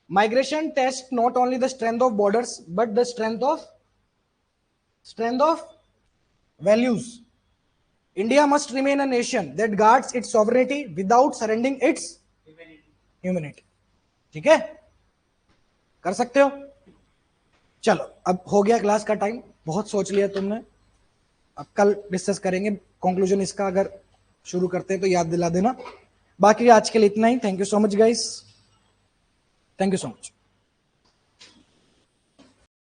Migration test not only the strength of borders but the strength of values. India must remain a nation that guards its sovereignty without surrendering its humanity. ठीक है, कर सकते हो? चलो अब हो गया क्लास का टाइम, बहुत सोच लिया तुमने, अब कल डिस्कस करेंगे कंक्लूजन इसका। अगर शुरू करते हैं तो याद दिला देना। बाकी आज के लिए इतना ही। Thank you so much guys, thank you so much.